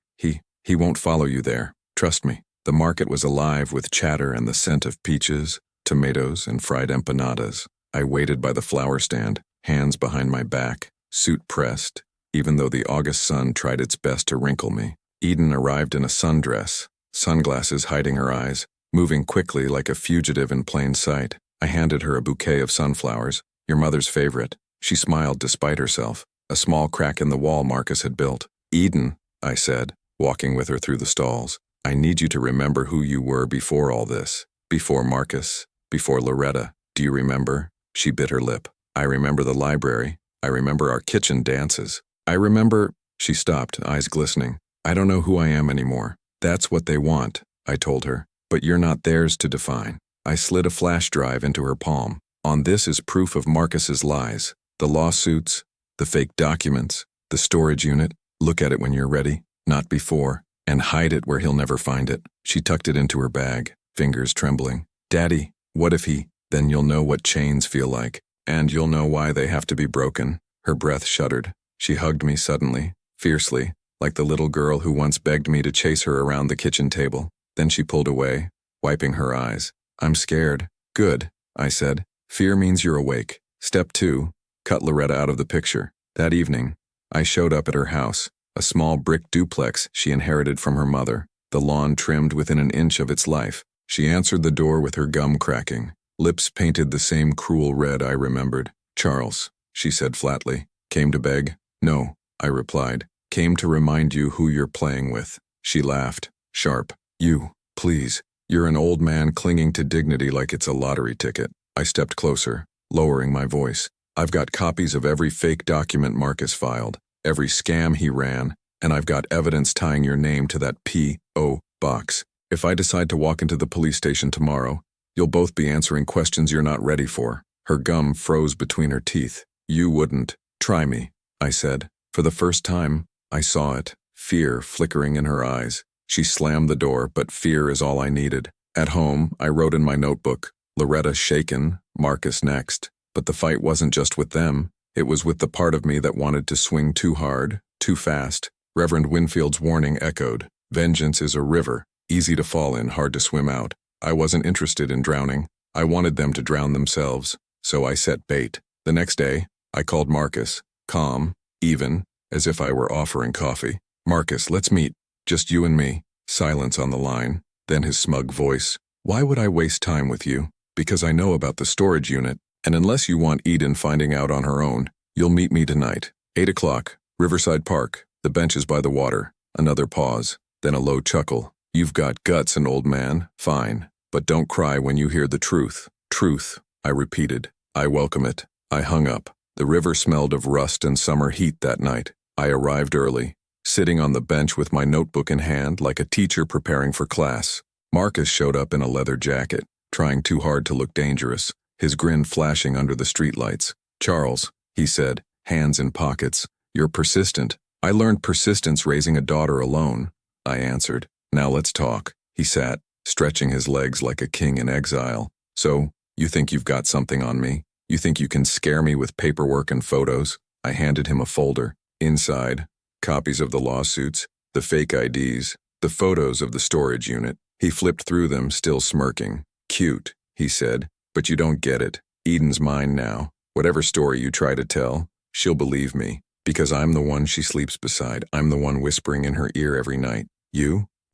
he won't follow you there. Trust me. The market was alive with chatter and the scent of peaches, tomatoes, and fried empanadas. I waited by the flower stand, hands behind my back, suit pressed, even though the August sun tried its best to wrinkle me. Eden arrived in a sundress, sunglasses hiding her eyes, moving quickly like a fugitive in plain sight. I handed her a bouquet of sunflowers, your mother's favorite. She smiled despite herself, a small crack in the wall Marcus had built. Eden, I said, walking with her through the stalls, I need you to remember who you were before all this. Before Marcus, before Loretta. Do you remember? She bit her lip. I remember the library. I remember our kitchen dances. I remember... She stopped, eyes glistening. I don't know who I am anymore. That's what they want, I told her. But you're not theirs to define. I slid a flash drive into her palm. On this is proof of Marcus's lies. The lawsuits, the fake documents, the storage unit. Look at it when you're ready, not before, and hide it where he'll never find it. She tucked it into her bag, fingers trembling. Daddy, what if he... Then you'll know what chains feel like, and you'll know why they have to be broken. Her breath shuddered. She hugged me suddenly, fiercely, like the little girl who once begged me to chase her around the kitchen table. Then she pulled away, wiping her eyes. I'm scared. Good, I said. Fear means you're awake. Step 2, cut Loretta out of the picture. That evening, I showed up at her house, a small brick duplex she inherited from her mother, the lawn trimmed within an inch of its life. She answered the door with her gum cracking, lips painted the same cruel red I remembered. Charles, she said flatly. Came to beg? No, I replied. Came to remind you who you're playing with. She laughed, sharp. You, please. You're an old man clinging to dignity like it's a lottery ticket. I stepped closer, lowering my voice. I've got copies of every fake document Marcus filed, every scam he ran, and I've got evidence tying your name to that P.O. box. If I decide to walk into the police station tomorrow, you'll both be answering questions you're not ready for. Her gum froze between her teeth. You wouldn't. Try me, I said. For the first time, I saw it, fear flickering in her eyes. She slammed the door, but fear is all I needed. At home, I wrote in my notebook, Loretta shaken, Marcus next. But the fight wasn't just with them. It was with the part of me that wanted to swing too hard, too fast. Reverend Winfield's warning echoed. Vengeance is a river, easy to fall in, hard to swim out. I wasn't interested in drowning. I wanted them to drown themselves. So I set bait. The next day, I called Marcus, calm, even, as if I were offering coffee. Marcus, let's meet. Just you and me. Silence on the line. Then his smug voice. Why would I waste time with you? Because I know about the storage unit. And unless you want Eden finding out on her own, you'll meet me tonight. 8 o'clock, Riverside Park, the benches by the water. Another pause, then a low chuckle. You've got guts, an old man, fine. But don't cry when you hear the truth. Truth, I repeated. I welcome it. I hung up. The river smelled of rust and summer heat that night. I arrived early, sitting on the bench with my notebook in hand like a teacher preparing for class. Marcus showed up in a leather jacket, trying too hard to look dangerous, his grin flashing under the streetlights. Charles, he said, hands in pockets, you're persistent. I learned persistence raising a daughter alone, I answered. Now let's talk. He sat, stretching his legs like a king in exile. So, you think you've got something on me? You think you can scare me with paperwork and photos? I handed him a folder. Inside, copies of the lawsuits, the fake IDs, the photos of the storage unit. He flipped through them, still smirking. Cute, he said, but you don't get it. Eden's mine now. Whatever story you try to tell, she'll believe me. Because I'm the one she sleeps beside. I'm the one whispering in her ear every night.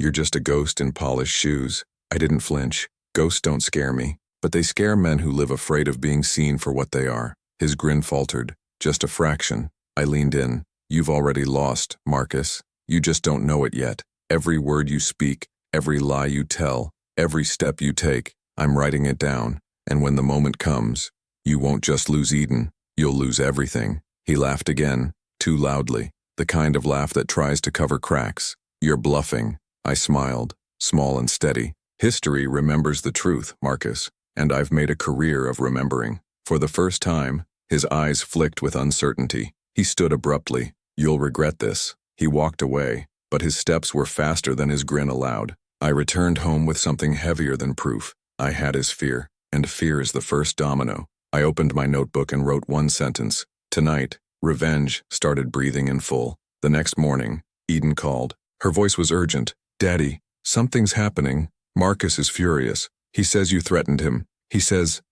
You're just a ghost in polished shoes. I didn't flinch. Ghosts don't scare me. But they scare men who live afraid of being seen for what they are. His grin faltered. Just a fraction. I leaned in. You've already lost, Marcus. You just don't know it yet. Every word you speak, Every lie you tell, every step you take, I'm writing it down, and when the moment comes, you won't just lose Eden, you'll lose everything." He laughed again, too loudly, the kind of laugh that tries to cover cracks. "You're bluffing." I smiled, small and steady. "History remembers the truth, Marcus, and I've made a career of remembering." For the first time, his eyes flicked with uncertainty. He stood abruptly. "You'll regret this." He walked away, but his steps were faster than his grin allowed. I returned home with something heavier than proof. I had his fear, and fear is the first domino. I opened my notebook and wrote one sentence. "Tonight, revenge started breathing in full." The next morning, Eden called. Her voice was urgent. "Daddy, something's happening. Marcus is furious. He says you threatened him. He says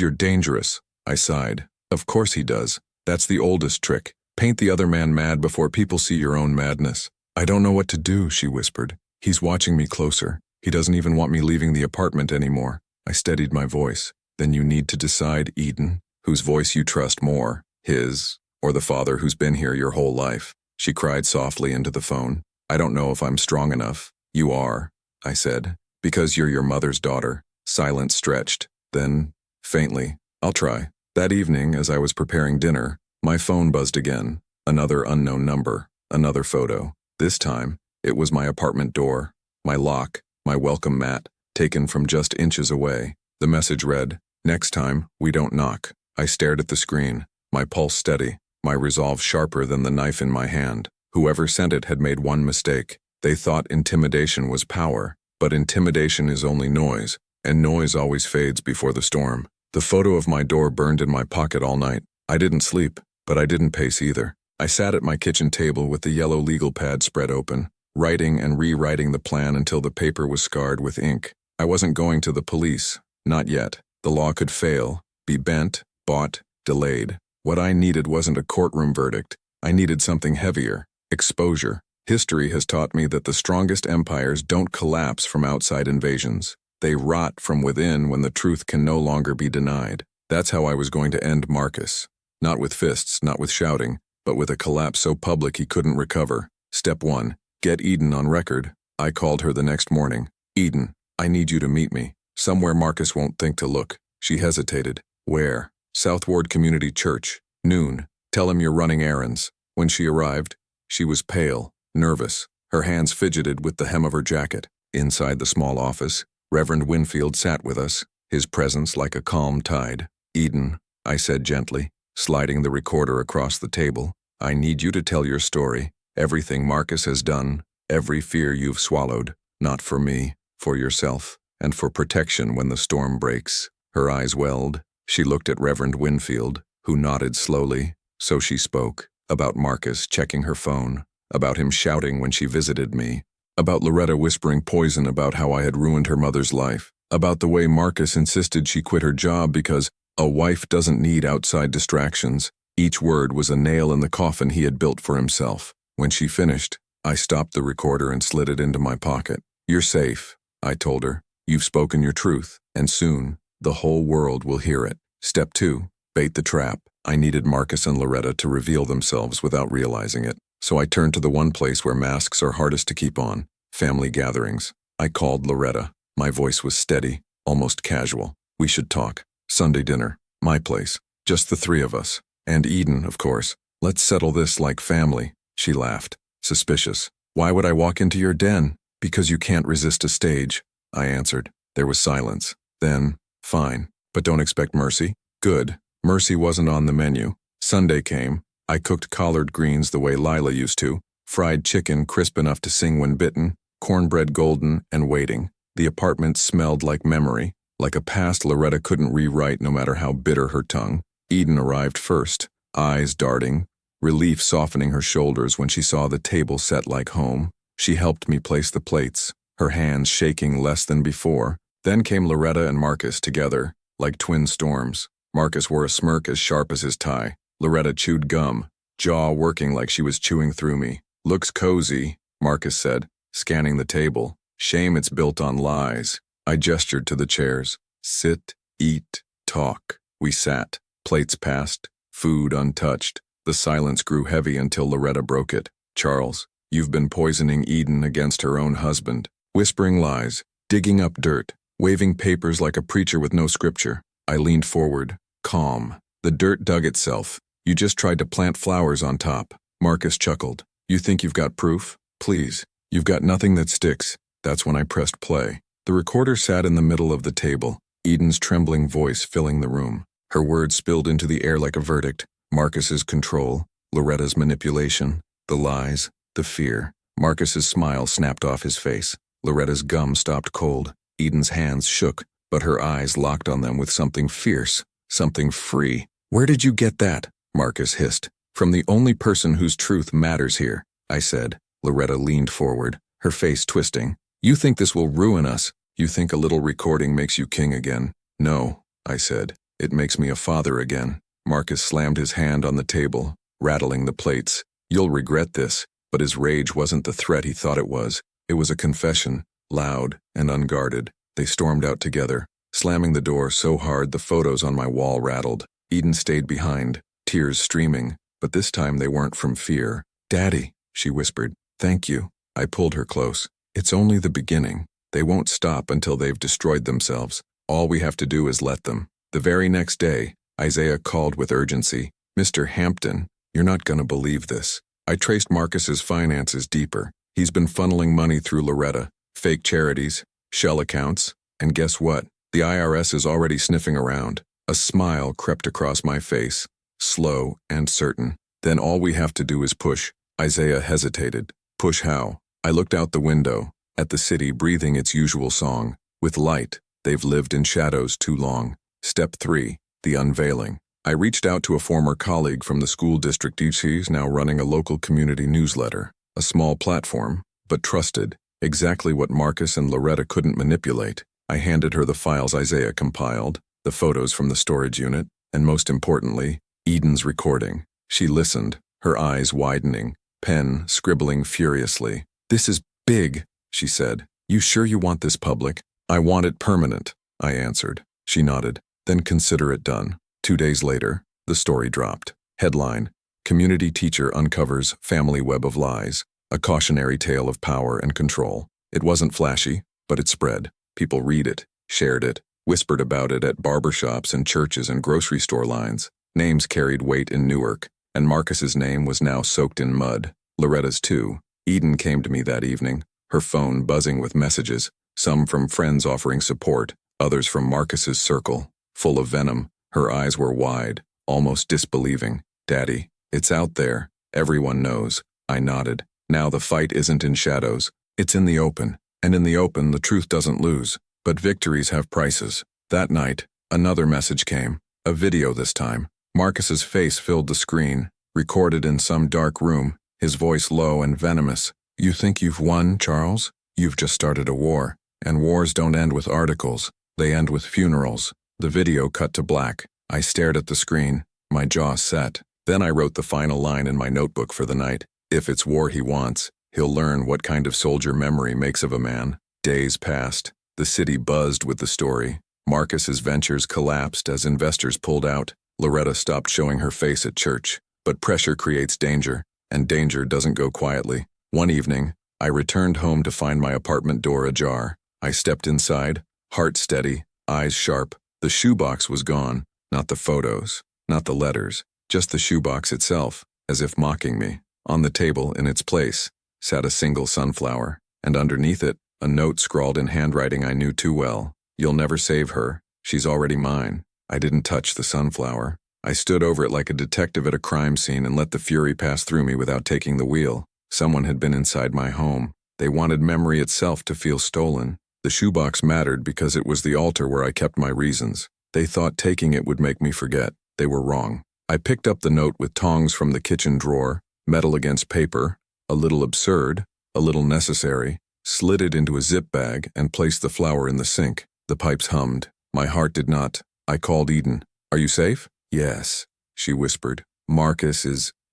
you're dangerous." I sighed. "Of course he does. That's the oldest trick. Paint the other man mad before people see your own madness." "I don't know what to do," she whispered. "He's watching me closer. He doesn't even want me leaving the apartment anymore." I steadied my voice. "Then you need to decide, Eden, whose voice you trust more, his, or the father who's been here your whole life." She cried softly into the phone. "I don't know if I'm strong enough." "You are," I said, "because you're your mother's daughter." Silence stretched. Then, faintly, "I'll try." That evening, as I was preparing dinner, my phone buzzed again. Another unknown number, another photo. This time, it was my apartment door, my lock, my welcome mat, taken from just inches away. The message read, "Next time, we don't knock." I stared at the screen, my pulse steady, my resolve sharper than the knife in my hand. Whoever sent it had made one mistake. They thought intimidation was power, but intimidation is only noise, and noise always fades before the storm. The photo of my door burned in my pocket all night. I didn't sleep, but I didn't pace either. I sat at my kitchen table with the yellow legal pad spread open, writing and rewriting the plan until the paper was scarred with ink. I wasn't going to the police, not yet. The law could fail, be bent, bought, delayed. What I needed wasn't a courtroom verdict. I needed something heavier, exposure. History has taught me that the strongest empires don't collapse from outside invasions. They rot from within when the truth can no longer be denied. That's how I was going to end Marcus. Not with fists, not with shouting, but with a collapse so public he couldn't recover. Step 1. Get Eden on record. I called her the next morning. "Eden, I need you to meet me. Somewhere Marcus won't think to look." She hesitated. "Where?" "Southward Community Church. Noon. Tell him you're running errands." When she arrived, she was pale, nervous. Her hands fidgeted with the hem of her jacket. Inside the small office, Reverend Winfield sat with us, his presence like a calm tide. "Eden," I said gently, sliding the recorder across the table, "I need you to tell your story. Everything Marcus has done, every fear you've swallowed, not for me, for yourself, and for protection when the storm breaks." Her eyes welled. She looked at Reverend Winfield, who nodded slowly. So she spoke, about Marcus checking her phone, about him shouting when she visited me, about Loretta whispering poison about how I had ruined her mother's life, about the way Marcus insisted she quit her job because a wife doesn't need outside distractions. Each word was a nail in the coffin he had built for himself. When she finished, I stopped the recorder and slid it into my pocket. "You're safe," I told her. "You've spoken your truth, and soon, the whole world will hear it." Step 2. Bait the trap. I needed Marcus and Loretta to reveal themselves without realizing it. So I turned to the one place where masks are hardest to keep on, family gatherings. I called Loretta. My voice was steady, almost casual. "We should talk. Sunday dinner. My place. Just the three of us. And Eden, of course. Let's settle this like family." She laughed, suspicious. "Why would I walk into your den?" "Because you can't resist a stage," I answered. There was silence. Then, "Fine, but don't expect mercy." Good. Mercy wasn't on the menu. Sunday came. I cooked collard greens the way Lila used to, fried chicken crisp enough to sing when bitten, cornbread golden and waiting. The apartment smelled like memory, like a past Loretta couldn't rewrite no matter how bitter her tongue. Eden arrived first, eyes darting, relief softening her shoulders when she saw the table set like home. She helped me place the plates, her hands shaking less than before. Then came Loretta and Marcus together, like twin storms. Marcus wore a smirk as sharp as his tie. Loretta chewed gum, jaw working like she was chewing through me. "Looks cozy," Marcus said, scanning the table. "Shame it's built on lies." I gestured to the chairs. "Sit, eat, talk." We sat, plates passed, food untouched. The silence grew heavy until Loretta broke it. "Charles, you've been poisoning Eden against her own husband." whispering lies, digging up dirt, waving papers like a preacher with no scripture. I leaned forward, calm. The dirt dug itself. You just tried to plant flowers on top. Marcus chuckled. You think you've got proof? Please. You've got nothing that sticks. That's when I pressed play. The recorder sat in the middle of the table, Eden's trembling voice filling the room. Her words spilled into the air like a verdict. Marcus's control, Loretta's manipulation, the lies, the fear. Marcus's smile snapped off his face. Loretta's gum stopped cold. Eden's hands shook, but her eyes locked on them with something fierce, something free. Where did you get that? Marcus hissed. From the only person whose truth matters here, I said. Loretta leaned forward, her face twisting. You think this will ruin us? You think a little recording makes you king again? No, I said. It makes me a father again. Marcus slammed his hand on the table, rattling the plates. You'll regret this. But his rage wasn't the threat he thought it was. It was a confession, loud and unguarded. They stormed out together, slamming the door so hard the photos on my wall rattled. Eden stayed behind, tears streaming, but this time they weren't from fear. Daddy, she whispered. Thank you. I pulled her close. It's only the beginning. They won't stop until they've destroyed themselves. All we have to do is let them. The very next day, Isaiah called with urgency. Mr. Hampton, you're not gonna believe this. I traced Marcus's finances deeper. He's been funneling money through Loretta, fake charities, shell accounts, and guess what? The IRS is already sniffing around. A smile crept across my face, slow and certain. Then all we have to do is push. Isaiah hesitated. Push how? I looked out the window, at the city breathing its usual song. With light, they've lived in shadows too long. Step 3, the unveiling. I reached out to a former colleague from the school district. He's now running a local community newsletter. A small platform, but trusted. Exactly what Marcus and Loretta couldn't manipulate. I handed her the files Isaiah compiled, the photos from the storage unit, and most importantly, Eden's recording. She listened, her eyes widening, pen scribbling furiously. This is big, she said. You sure you want this public? I want it permanent, I answered. She nodded. Then consider it done. 2 days later, the story dropped. Headline: Community teacher uncovers family web of lies. A cautionary tale of power and control. It wasn't flashy, but it spread. People read it, shared it, whispered about it at barbershops and churches and grocery store lines. Names carried weight in Newark, and Marcus's name was now soaked in mud. Loretta's too. Eden came to me that evening, her phone buzzing with messages, some from friends offering support, others from Marcus's circle, full of venom. Her eyes were wide, almost disbelieving. Daddy, it's out there. Everyone knows. I nodded. Now the fight isn't in shadows. It's in the open. And in the open, the truth doesn't lose. But victories have prices. That night, another message came. A video this time. Marcus's face filled the screen, recorded in some dark room, his voice low and venomous. You think you've won, Charles? You've just started a war. And wars don't end with articles. They end with funerals. The video cut to black. I stared at the screen, my jaw set. Then I wrote the final line in my notebook for the night. If it's war he wants, he'll learn what kind of soldier memory makes of a man. Days passed. The city buzzed with the story. Marcus's ventures collapsed as investors pulled out. Loretta stopped showing her face at church. But pressure creates danger, and danger doesn't go quietly. One evening, I returned home to find my apartment door ajar. I stepped inside, heart steady, eyes sharp. The shoebox was gone. Not the photos, not the letters, just the shoebox itself, as if mocking me. On the table, in its place, sat a single sunflower, and underneath it, a note scrawled in handwriting I knew too well. You'll never save her. She's already mine. I didn't touch the sunflower. I stood over it like a detective at a crime scene and let the fury pass through me without taking the wheel. Someone had been inside my home. They wanted memory itself to feel stolen. The shoebox mattered because it was the altar where I kept my reasons. They thought taking it would make me forget. They were wrong. I picked up the note with tongs from the kitchen drawer, metal against paper, a little absurd, a little necessary, slid it into a zip bag and placed the flower in the sink. The pipes hummed. My heart did not. I called Eden. Are you safe? Yes, she whispered.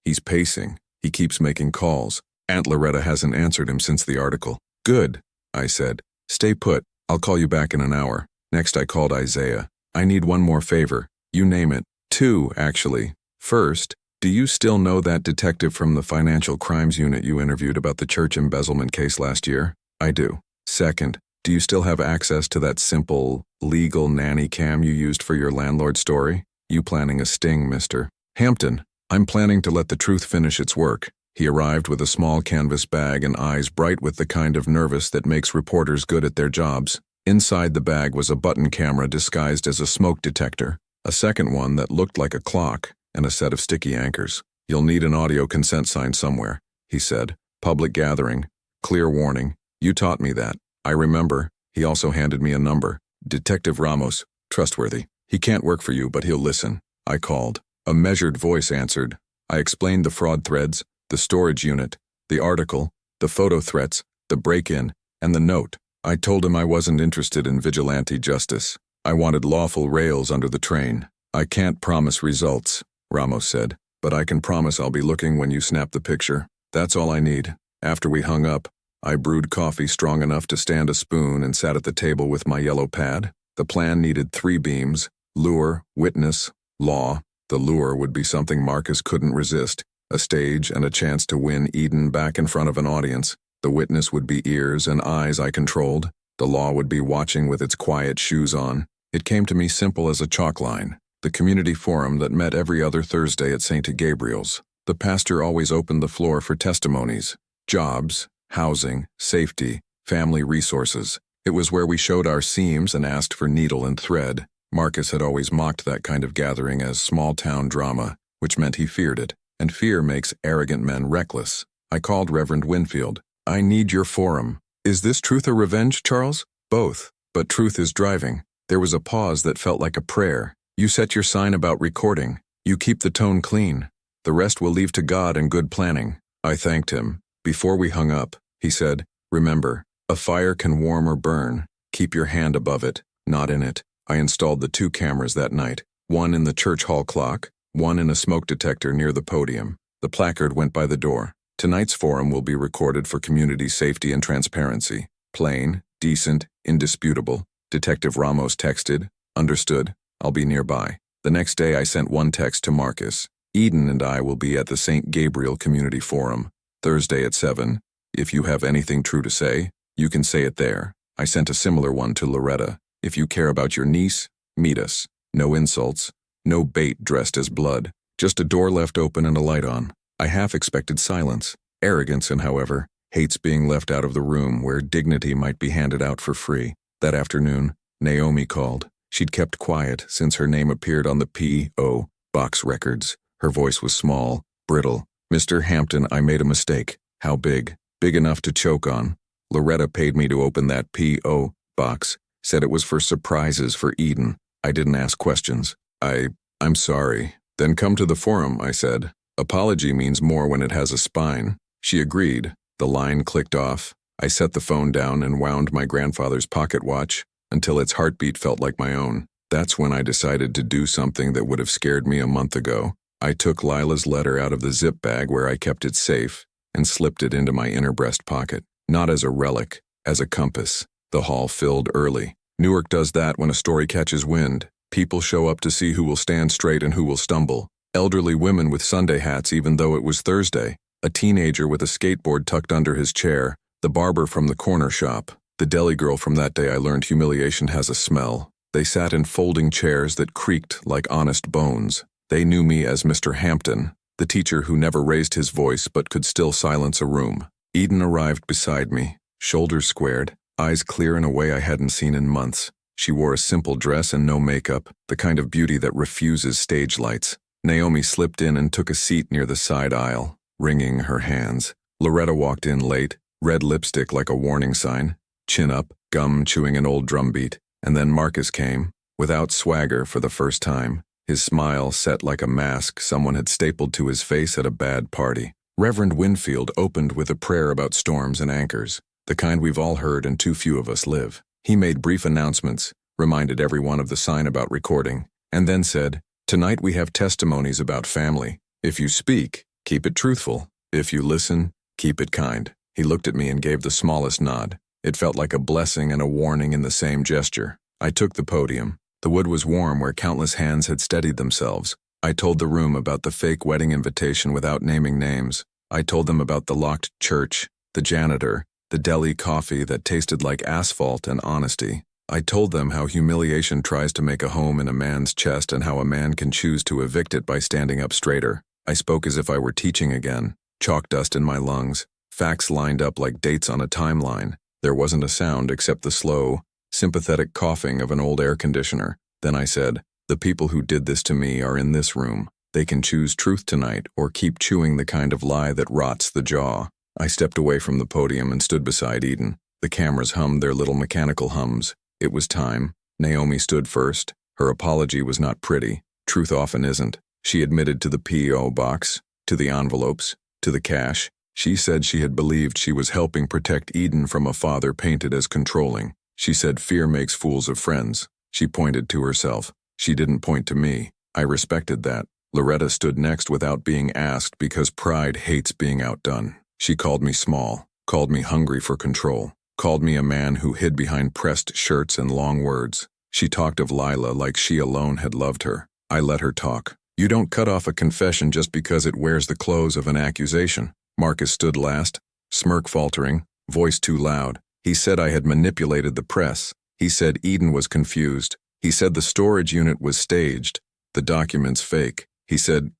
He's pacing. He keeps making calls. Aunt Loretta hasn't answered him since the article. Good, I said. Stay put. I'll call you back in an hour. Next I called Isaiah. I need one more favor. You name it. 2, actually. First, do you still know that detective from the Financial Crimes Unit you interviewed about the church embezzlement case last year? I do. Second, do you still have access to that simple, legal nanny cam you used for your landlord story? You planning a sting, Mr. Hampton? I'm planning to let the truth finish its work. He arrived with a small canvas bag and eyes bright with the kind of nervous that makes reporters good at their jobs. Inside the bag was a button camera disguised as a smoke detector, a second one that looked like a clock, and a set of sticky anchors. You'll need an audio consent sign somewhere, he said. Public gathering. Clear warning. You taught me that. I remember. He also handed me a number. Detective Ramos. Trustworthy. He can't work for you, but he'll listen. I called. A measured voice answered. I explained the fraud threads, the storage unit, the article, the photo threats, the break-in, and the note. I told him I wasn't interested in vigilante justice. I wanted lawful rails under the train. I can't promise results, Ramos said, but I can promise I'll be looking when you snap the picture. That's all I need. After we hung up, I brewed coffee strong enough to stand a spoon and sat at the table with my yellow pad. The plan needed 3 beams: lure, witness, law. The lure would be something Marcus couldn't resist, a stage and a chance to win Eden back in front of an audience. The witness would be ears and eyes I controlled. The law would be watching with its quiet shoes on. It came to me simple as a chalk line. The community forum that met every other Thursday at St. Gabriel's. The pastor always opened the floor for testimonies, jobs, housing, safety, family resources. It was where we showed our seams and asked for needle and thread. Marcus had always mocked that kind of gathering as small-town drama, which meant he feared it, and fear makes arrogant men reckless. I called Reverend Winfield. I need your forum. Is this truth or revenge, Charles? Both, but truth is driving. There was a pause that felt like a prayer. You set your sign about recording. You keep the tone clean. The rest will leave to God and good planning. I thanked him. Before we hung up, he said, remember, a fire can warm or burn. Keep your hand above it, not in it. I installed the 2 cameras that night, one in the church hall clock, one in a smoke detector near the podium. The placard went by the door. Tonight's forum will be recorded for community safety and transparency. Plain, decent, indisputable. Detective Ramos texted, understood, I'll be nearby. The next day I sent one text to Marcus. Eden and I will be at the St. Gabriel Community Forum, Thursday at 7. If you have anything true to say, you can say it there. I sent a similar one to Loretta. If you care about your niece, meet us. No insults, no bait dressed as blood, just a door left open and a light on. I half expected silence. Arrogance, and however, hates being left out of the room where dignity might be handed out for free. That afternoon, Naomi called. She'd kept quiet since her name appeared on the P.O. box records. Her voice was small, brittle. Mr. Hampton, I made a mistake. How big? Big enough to choke on. Loretta paid me to open that P.O. box, said it was for surprises for Eden. I didn't ask questions. I'm sorry. Then come to the forum, I said. Apology means more when it has a spine. She agreed. The line clicked off. I set the phone down and wound my grandfather's pocket watch until its heartbeat felt like my own. That's when I decided to do something that would have scared me a month ago. I took Lila's letter out of the zip bag where I kept it safe and slipped it into my inner breast pocket. Not as a relic, as a compass. The hall filled early. Newark does that when a story catches wind. People show up to see who will stand straight and who will stumble. Elderly women with Sunday hats even though it was Thursday. A teenager with a skateboard tucked under his chair. The barber from the corner shop. The deli girl from that day I learned humiliation has a smell. They sat in folding chairs that creaked like honest bones. They knew me as Mr. Hampton, the teacher who never raised his voice but could still silence a room. Eden arrived beside me, shoulders squared, eyes clear in a way I hadn't seen in months. She wore a simple dress and no makeup, the kind of beauty that refuses stage lights. Naomi slipped in and took a seat near the side aisle, wringing her hands. Loretta walked in late, red lipstick like a warning sign, chin up, gum chewing an old drumbeat. And then Marcus came, without swagger for the first time, his smile set like a mask someone had stapled to his face at a bad party. Reverend Winfield opened with a prayer about storms and anchors, the kind we've all heard and too few of us live. He made brief announcements, reminded everyone of the sign about recording, and then said, "Tonight we have testimonies about family. If you speak, keep it truthful. If you listen, keep it kind." He looked at me and gave the smallest nod. It felt like a blessing and a warning in the same gesture. I took the podium. The wood was warm where countless hands had steadied themselves. I told the room about the fake wedding invitation without naming names. I told them about the locked church, the janitor, the deli coffee that tasted like asphalt and honesty. I told them how humiliation tries to make a home in a man's chest and how a man can choose to evict it by standing up straighter. I spoke as if I were teaching again, chalk dust in my lungs, facts lined up like dates on a timeline. There wasn't a sound except the slow, sympathetic coughing of an old air conditioner. Then I said, "The people who did this to me are in this room. They can choose truth tonight or keep chewing the kind of lie that rots the jaw." I stepped away from the podium and stood beside Eden. The cameras hummed their little mechanical hums. It was time. Naomi stood first. Her apology was not pretty. Truth often isn't. She admitted to the P.O. box, to the envelopes, to the cash. She said she had believed she was helping protect Eden from a father painted as controlling. She said fear makes fools of friends. She pointed to herself. She didn't point to me. I respected that. Loretta stood next without being asked because pride hates being outdone. She called me small, called me hungry for control, called me a man who hid behind pressed shirts and long words. She talked of Lila like she alone had loved her. I let her talk. You don't cut off a confession just because it wears the clothes of an accusation. Marcus stood last, smirk faltering, voice too loud. He said I had manipulated the press. He said Eden was confused. He said the storage unit was staged, the documents fake. He said,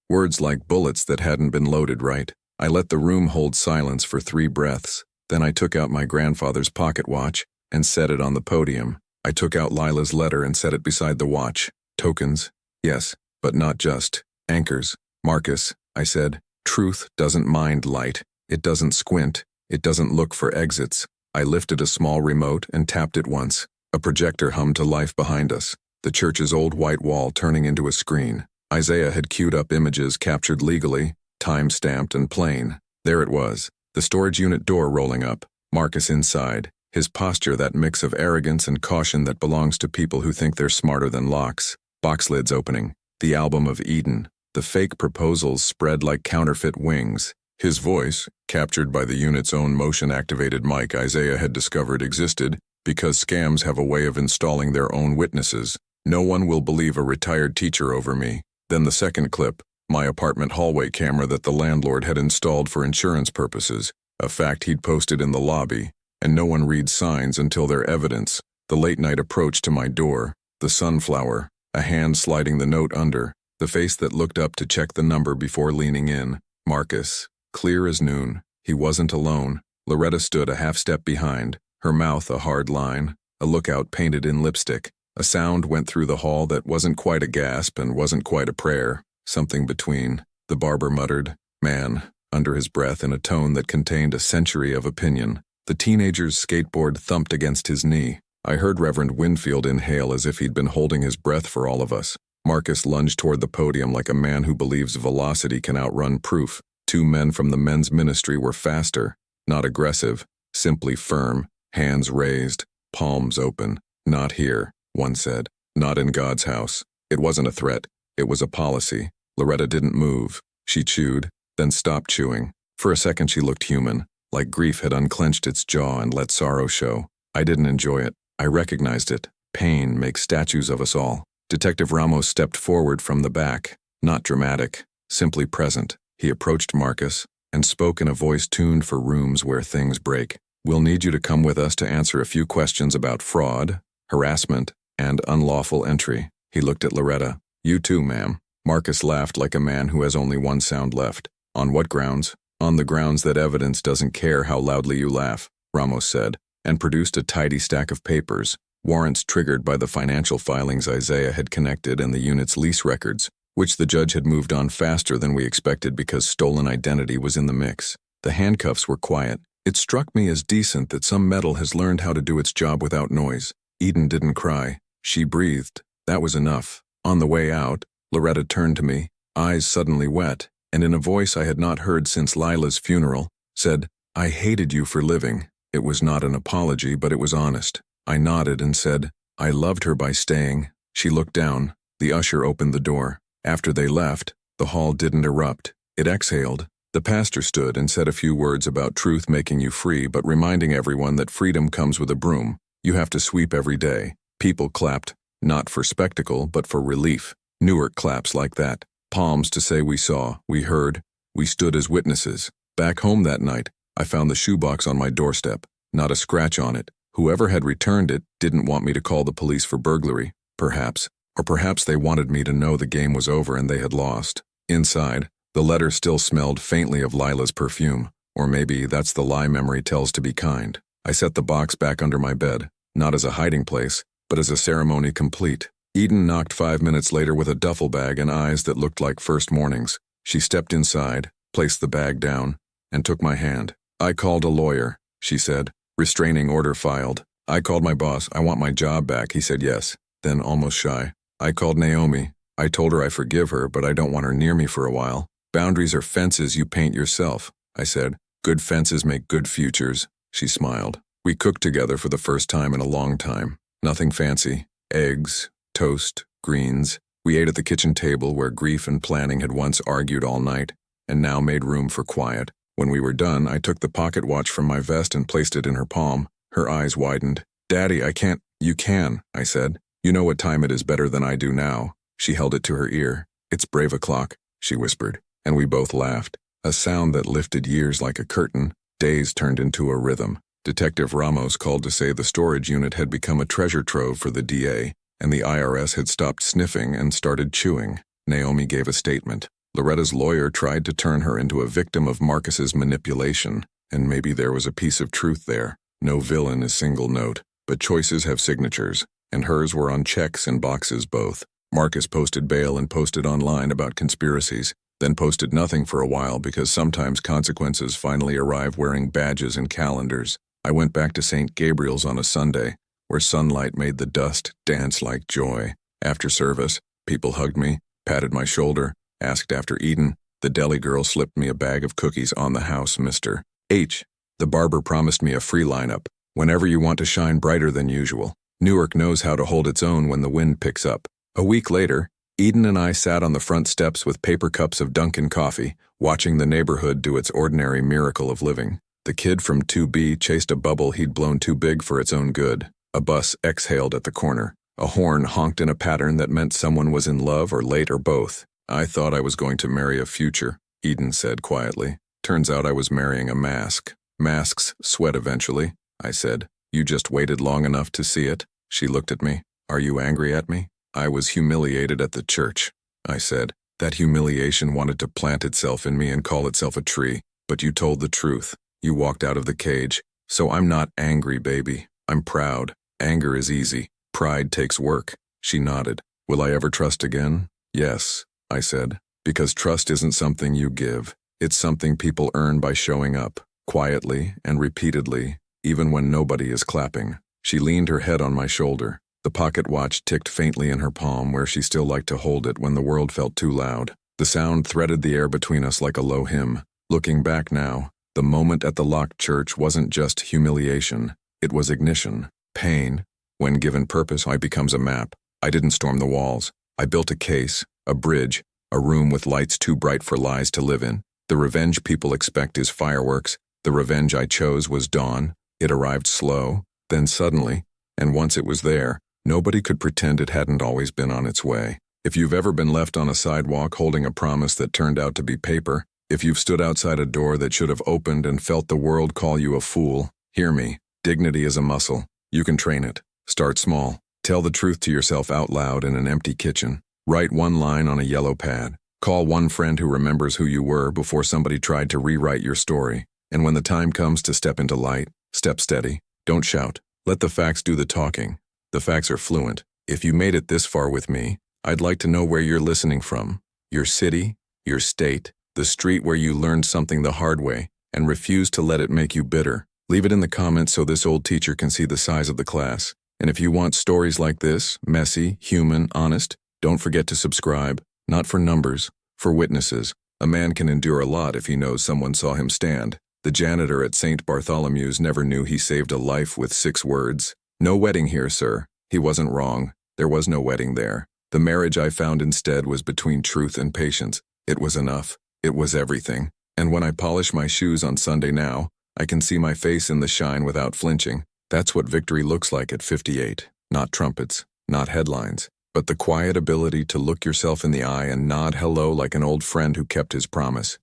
words like bullets that hadn't been loaded right. I let the room hold silence for 3 breaths. Then I took out my grandfather's pocket watch and set it on the podium. I took out Lila's letter and set it beside the watch. Tokens, yes, but not just. Anchors. Marcus, I said, truth doesn't mind light. It doesn't squint. It doesn't look for exits. I lifted a small remote and tapped it once. A projector hummed to life behind us, the church's old white wall turning into a screen. Isaiah had queued up images captured legally, time-stamped and plain. There it was, the storage unit door rolling up, Marcus inside, his posture that mix of arrogance and caution that belongs to people who think they're smarter than locks. Box lids opening, the album of Eden, the fake proposals spread like counterfeit wings. His voice, captured by the unit's own motion-activated mic Isaiah had discovered existed, because scams have a way of installing their own witnesses. No one will believe a retired teacher over me. Then the second clip, my apartment hallway camera that the landlord had installed for insurance purposes, a fact he'd posted in the lobby, and no one reads signs until they're evidence. The late-night approach to my door, the sunflower, a hand sliding the note under, the face that looked up to check the number before leaning in. Marcus. Clear as noon. He wasn't alone. Loretta stood a half step behind, her mouth a hard line, a lookout painted in lipstick. A sound went through the hall that wasn't quite a gasp and wasn't quite a prayer, something between. The barber muttered, "Man," under his breath in a tone that contained a century of opinion. The teenager's skateboard thumped against his knee. I heard Reverend Winfield inhale as if he'd been holding his breath for all of us. Marcus lunged toward the podium like a man who believes velocity can outrun proof. 2 men from the men's ministry were faster, not aggressive, simply firm, hands raised, palms open. "Not here," one said. "Not in God's house." It wasn't a threat. It was a policy. Loretta didn't move. She chewed, then stopped chewing. For a second she looked human, like grief had unclenched its jaw and let sorrow show. I didn't enjoy it. I recognized it. Pain makes statues of us all. Detective Ramos stepped forward from the back, not dramatic, simply present. He approached Marcus and spoke in a voice tuned for rooms where things break. "We'll need you to come with us to answer a few questions about fraud, harassment, and unlawful entry." He looked at Loretta. "You too, ma'am." Marcus laughed like a man who has only one sound left. "On what grounds?" "On the grounds that evidence doesn't care how loudly you laugh," Ramos said, and produced a tidy stack of papers, warrants triggered by the financial filings Isaiah had connected and the unit's lease records, which the judge had moved on faster than we expected because stolen identity was in the mix. The handcuffs were quiet. It struck me as decent that some metal has learned how to do its job without noise. Eden didn't cry. She breathed. That was enough. On the way out, Loretta turned to me, eyes suddenly wet, and in a voice I had not heard since Lila's funeral, said, "I hated you for living." It was not an apology, but it was honest. I nodded and said, "I loved her by staying." She looked down. The usher opened the door. After they left, the hall didn't erupt. It exhaled. The pastor stood and said a few words about truth making you free, but reminding everyone that freedom comes with a broom. You have to sweep every day. People clapped, not for spectacle, but for relief. Newark claps like that. Palms to say we saw, we heard, we stood as witnesses. Back home that night, I found the shoebox on my doorstep, not a scratch on it. Whoever had returned it didn't want me to call the police for burglary, perhaps. Or perhaps they wanted me to know the game was over and they had lost. Inside, the letter still smelled faintly of Lila's perfume. Or maybe that's the lie memory tells to be kind. I set the box back under my bed, not as a hiding place, but as a ceremony complete. Eden knocked 5 minutes later with a duffel bag and eyes that looked like first mornings. She stepped inside, placed the bag down, and took my hand. "I called a lawyer," she said. "Restraining order filed." "I called my boss. I want my job back." He said yes, then almost shy. "I called Naomi. I told her I forgive her, but I don't want her near me for a while." "Boundaries are fences you paint yourself," I said. "Good fences make good futures." She smiled. We cooked together for the first time in a long time. Nothing fancy. Eggs, toast, greens. We ate at the kitchen table where grief and planning had once argued all night, and now made room for quiet. When we were done, I took the pocket watch from my vest and placed it in her palm. Her eyes widened. "Daddy, I can't." "You can," I said. "You know what time it is better than I do now." She held it to her ear. "It's brave o'clock," she whispered, and we both laughed. A sound that lifted years like a curtain. Days turned into a rhythm. Detective Ramos called to say the storage unit had become a treasure trove for the DA, and the IRS had stopped sniffing and started chewing. Naomi gave a statement. Loretta's lawyer tried to turn her into a victim of Marcus's manipulation, and maybe there was a piece of truth there. No villain is single note, but choices have signatures, and hers were on checks and boxes both. Marcus posted bail and posted online about conspiracies, then posted nothing for a while because sometimes consequences finally arrive wearing badges and calendars. I went back to St. Gabriel's on a Sunday, where sunlight made the dust dance like joy. After service, people hugged me, patted my shoulder, asked after Eden. The deli girl slipped me a bag of cookies. "On the house, Mr. H." The barber promised me a free lineup, "Whenever you want to shine brighter than usual." Newark knows how to hold its own when the wind picks up. A week later, Eden and I sat on the front steps with paper cups of Dunkin' coffee, watching the neighborhood do its ordinary miracle of living. The kid from 2B chased a bubble he'd blown too big for its own good. A bus exhaled at the corner. A horn honked in a pattern that meant someone was in love or late or both. "I thought I was going to marry a future," Eden said quietly. "Turns out I was marrying a mask." "Masks sweat eventually," I said. "You just waited long enough to see it." She looked at me. "Are you angry at me?" "I was humiliated at the church," I said. "That humiliation wanted to plant itself in me and call itself a tree. But you told the truth. You walked out of the cage. So I'm not angry, baby. I'm proud. Anger is easy. Pride takes work." She nodded. "Will I ever trust again?" "Yes," I said. "Because trust isn't something you give. It's something people earn by showing up, quietly and repeatedly, even when nobody is clapping." She leaned her head on my shoulder. The pocket watch ticked faintly in her palm where she still liked to hold it when the world felt too loud. The sound threaded the air between us like a low hymn. Looking back now, the moment at the locked church wasn't just humiliation. It was ignition. Pain. When given purpose, it becomes a map. I didn't storm the walls. I built a case, a bridge, a room with lights too bright for lies to live in. The revenge people expect is fireworks. The revenge I chose was dawn. It arrived slow, then suddenly, and once it was there, nobody could pretend it hadn't always been on its way. If you've ever been left on a sidewalk holding a promise that turned out to be paper, if you've stood outside a door that should have opened and felt the world call you a fool, hear me. Dignity is a muscle. You can train it. Start small. Tell the truth to yourself out loud in an empty kitchen. Write one line on a yellow pad. Call one friend who remembers who you were before somebody tried to rewrite your story. And when the time comes to step into light, step steady. Don't shout. Let the facts do the talking. The facts are fluent. If you made it this far with me, I'd like to know where you're listening from. Your city, your state, the street where you learned something the hard way and refused to let it make you bitter. Leave it in the comments so this old teacher can see the size of the class. And if you want stories like this, messy, human, honest, don't forget to subscribe. Not for numbers, for witnesses. A man can endure a lot if he knows someone saw him stand. The janitor at St. Bartholomew's never knew he saved a life with 6 words. "No wedding here, sir." He wasn't wrong. There was no wedding there. The marriage I found instead was between truth and patience. It was enough. It was everything. And when I polish my shoes on Sunday now, I can see my face in the shine without flinching. That's what victory looks like at 58. Not trumpets, not headlines, but the quiet ability to look yourself in the eye and nod hello like an old friend who kept his promise.